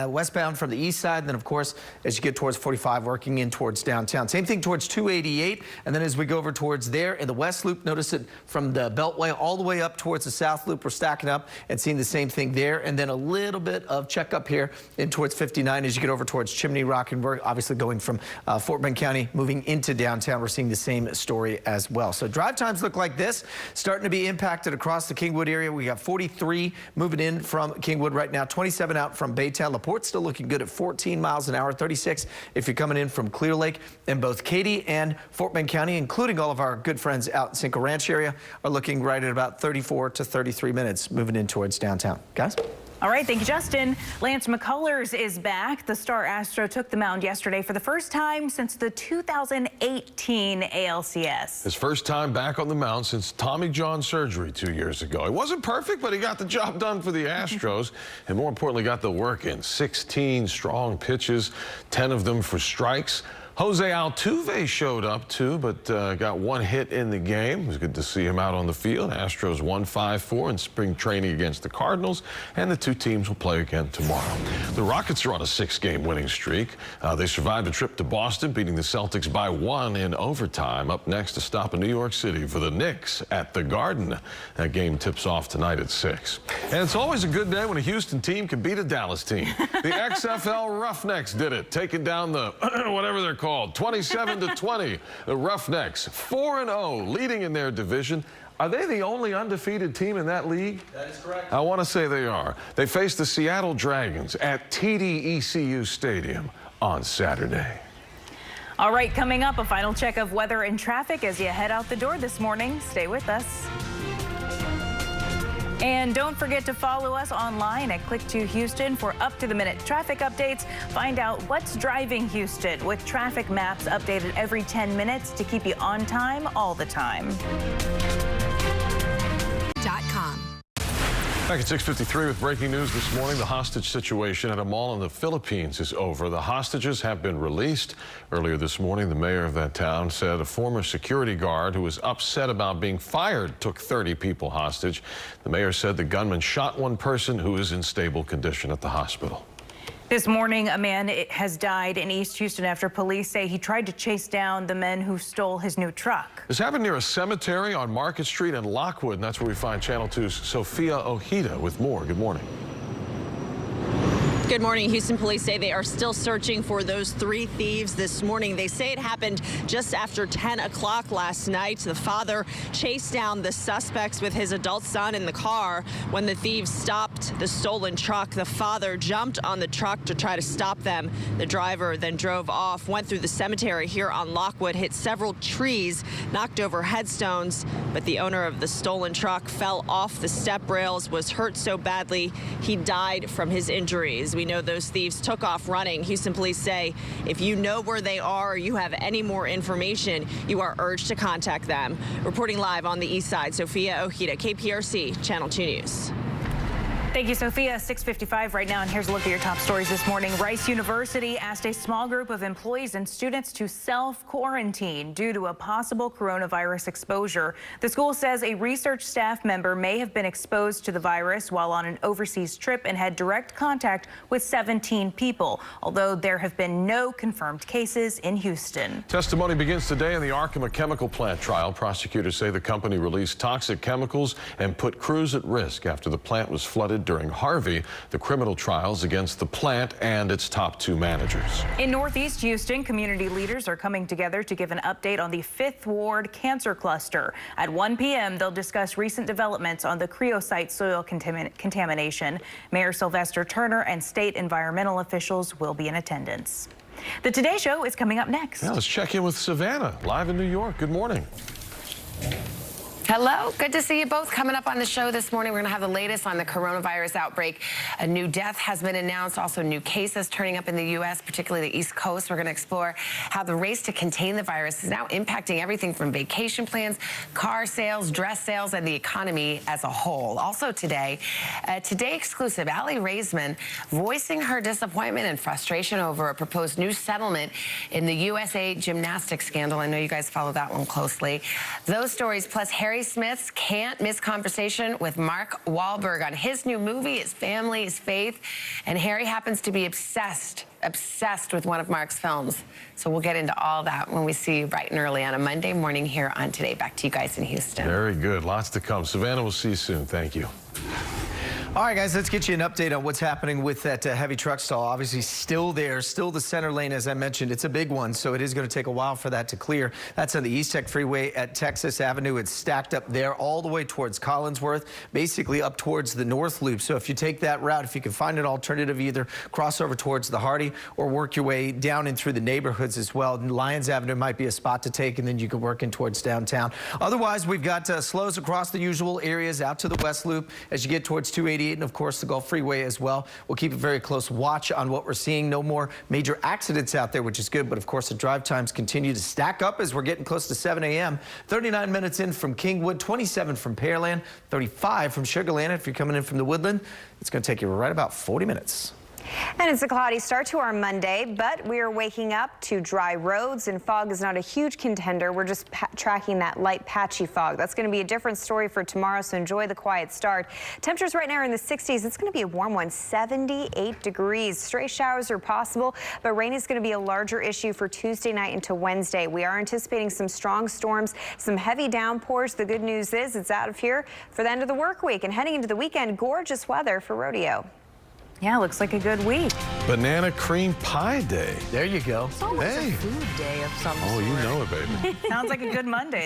westbound from the east side. And then, of course, as you get towards 45, working in towards downtown. Same thing towards 288. And then as we go over towards there in the West Loop, notice it from the Beltway all the way up towards the South Loop. We're stacking up and seeing the same thing there. And then a little bit of checkup here in towards 59 as you get over towards Chimney Rock. And we're obviously going from Fort Bend County moving into downtown. We're seeing the same story as well. So drive times look like this, starting to be impacted across the Kingwood area. We got 43 moving in from Kingwood right now, 27 out from Baytown. LaPorte still looking good at 14 miles an hour, 36 if you're coming in from Clear Lake. And both Katy and Fort Bend County, including all of our good friends out in Cinco Ranch area, are looking right at about 34 to 33 minutes moving in towards downtown. Guys? All right, thank you, Justin. Lance McCullers is back. The Star Astro took the mound yesterday for the first time since the 2018 ALCS. His first time back on the mound since Tommy John surgery 2 years ago. It wasn't perfect, but he got the job done for the Astros, and more importantly, got the work in. 16 strong pitches, 10 of them for strikes. Jose Altuve showed up too, but got one hit in the game. It was good to see him out on the field. Astros won 5-4 in spring training against the Cardinals, and the two teams will play again tomorrow. The Rockets are on a 6-game winning streak. They survived a trip to Boston, beating the Celtics by 1 in overtime. Up next, a stop in New York City for the Knicks at the Garden. That game tips off tonight at 6. And it's always a good day when a Houston team can beat a Dallas team. The XFL Roughnecks did it, taking down the whatever they're called. 27-20. The Roughnecks 4-0, leading in their division. Are they the only undefeated team in that league? That is correct. I want to say they are. They face the Seattle Dragons at TD-ECU Stadium on Saturday. All right, coming up, a final check of weather and traffic as you head out the door this morning. Stay with us. And don't forget to follow us online at Click2Houston for up-to-the-minute traffic updates. Find out what's driving Houston with traffic maps updated every 10 minutes to keep you on time all the time. Back at 6:53 with breaking news this morning. The hostage situation at a mall in the Philippines is over. The hostages have been released. Earlier this morning, the mayor of that town said a former security guard who was upset about being fired took 30 people hostage. The mayor said the gunman shot one person who is in stable condition at the hospital. This morning, a man has died in East Houston after police say he tried to chase down the men who stole his new truck. This happened near a cemetery on Market Street in Lockwood, and that's where we find Channel 2's Sophia Ojeda with more. Good morning. Good morning. Houston police say they are still searching for those 3 thieves this morning. They say it happened just after 10 o'clock last night. The father chased down the suspects with his adult son in the car. When the thieves stopped the stolen truck, the father jumped on the truck to try to stop them. The driver then drove off, went through the cemetery here on Lockwood, hit several trees, knocked over headstones, but the owner of the stolen truck fell off the step rails, was hurt so badly he died from his injuries. We know those thieves took off running. Houston police say if you know where they are or you have any more information, you are urged to contact them. Reporting live on the east side, Sophia Ojeda, KPRC, Channel 2 News. Thank you, Sophia. 6:55 right now, and here's a look at your top stories this morning. Rice University asked a small group of employees and students to self-quarantine due to a possible coronavirus exposure. The school says a research staff member may have been exposed to the virus while on an overseas trip and had direct contact with 17 people, although there have been no confirmed cases in Houston. Testimony begins today in the Arkema chemical plant trial. Prosecutors say the company released toxic chemicals and put crews at risk after the plant was flooded during Harvey. The criminal trials against the plant and its top 2 managers. In Northeast Houston, community leaders are coming together to give an update on the 5th Ward cancer cluster. At 1 p.m., they'll discuss recent developments on the creocyte soil contamination. Mayor Sylvester Turner and state environmental officials will be in attendance. The Today Show is coming up next. Now let's check in with Savannah, live in New York. Good morning. Hello, good to see you both. Coming up on the show this morning, we're going to have the latest on the coronavirus outbreak. A new death has been announced, also new cases turning up in the U.S., particularly the East Coast. We're going to explore how the race to contain the virus is now impacting everything from vacation plans, car sales, dress sales, and the economy as a whole. Also today, Today exclusive, Allie Raisman voicing her disappointment and frustration over a proposed new settlement in the USA Gymnastics scandal. I know you guys follow that one closely. Those stories, plus Harry Smith's can't miss conversation with Mark Wahlberg on his new movie, his family, his faith. And Harry happens to be obsessed with one of Mark's films. So we'll get into all that when we see you bright and early on a Monday morning here on Today. Back to you guys in Houston. Very good. Lots to come. Savannah, we'll see you soon. Thank you. All right, guys, let's get you an update on what's happening with that heavy truck stall. Obviously still there, still the center lane, as I mentioned. It's a big one, so it is going to take a while for that to clear. That's on the East Tech Freeway at Texas Avenue. It's stacked up there all the way towards Collinsworth, basically up towards the North Loop. So if you take that route, if you can find an alternative, either cross over towards the Hardy or work your way down in through the neighborhoods as well. And Lyons Avenue might be a spot to take, and then you can work in towards downtown. Otherwise, we've got slows across the usual areas out to the West Loop as you get towards 288 and, of course, the Gulf Freeway as well. We'll keep a very close watch on what we're seeing. No more major accidents out there, which is good. But, of course, the drive times continue to stack up as we're getting close to 7 a.m. 39 minutes in from Kingwood, 27 from Pearland, 35 from Sugar Land. If you're coming in from the Woodland, it's going to take you right about 40 minutes. And it's a cloudy start to our Monday, but we are waking up to dry roads, and fog is not a huge contender. We're just tracking that light patchy fog. That's going to be a different story for tomorrow, so enjoy the quiet start. Temperatures right now are in the 60s. It's going to be a warm one, 78 degrees. Stray showers are possible, but rain is going to be a larger issue for Tuesday night into Wednesday. We are anticipating some strong storms, some heavy downpours. The good news is it's out of here for the end of the work week, and heading into the weekend, gorgeous weather for Rodeo. Yeah, looks like a good week. Banana cream pie day. There you go. It's almost a food day of some sort. Oh, you know it, baby. Sounds like a good Monday.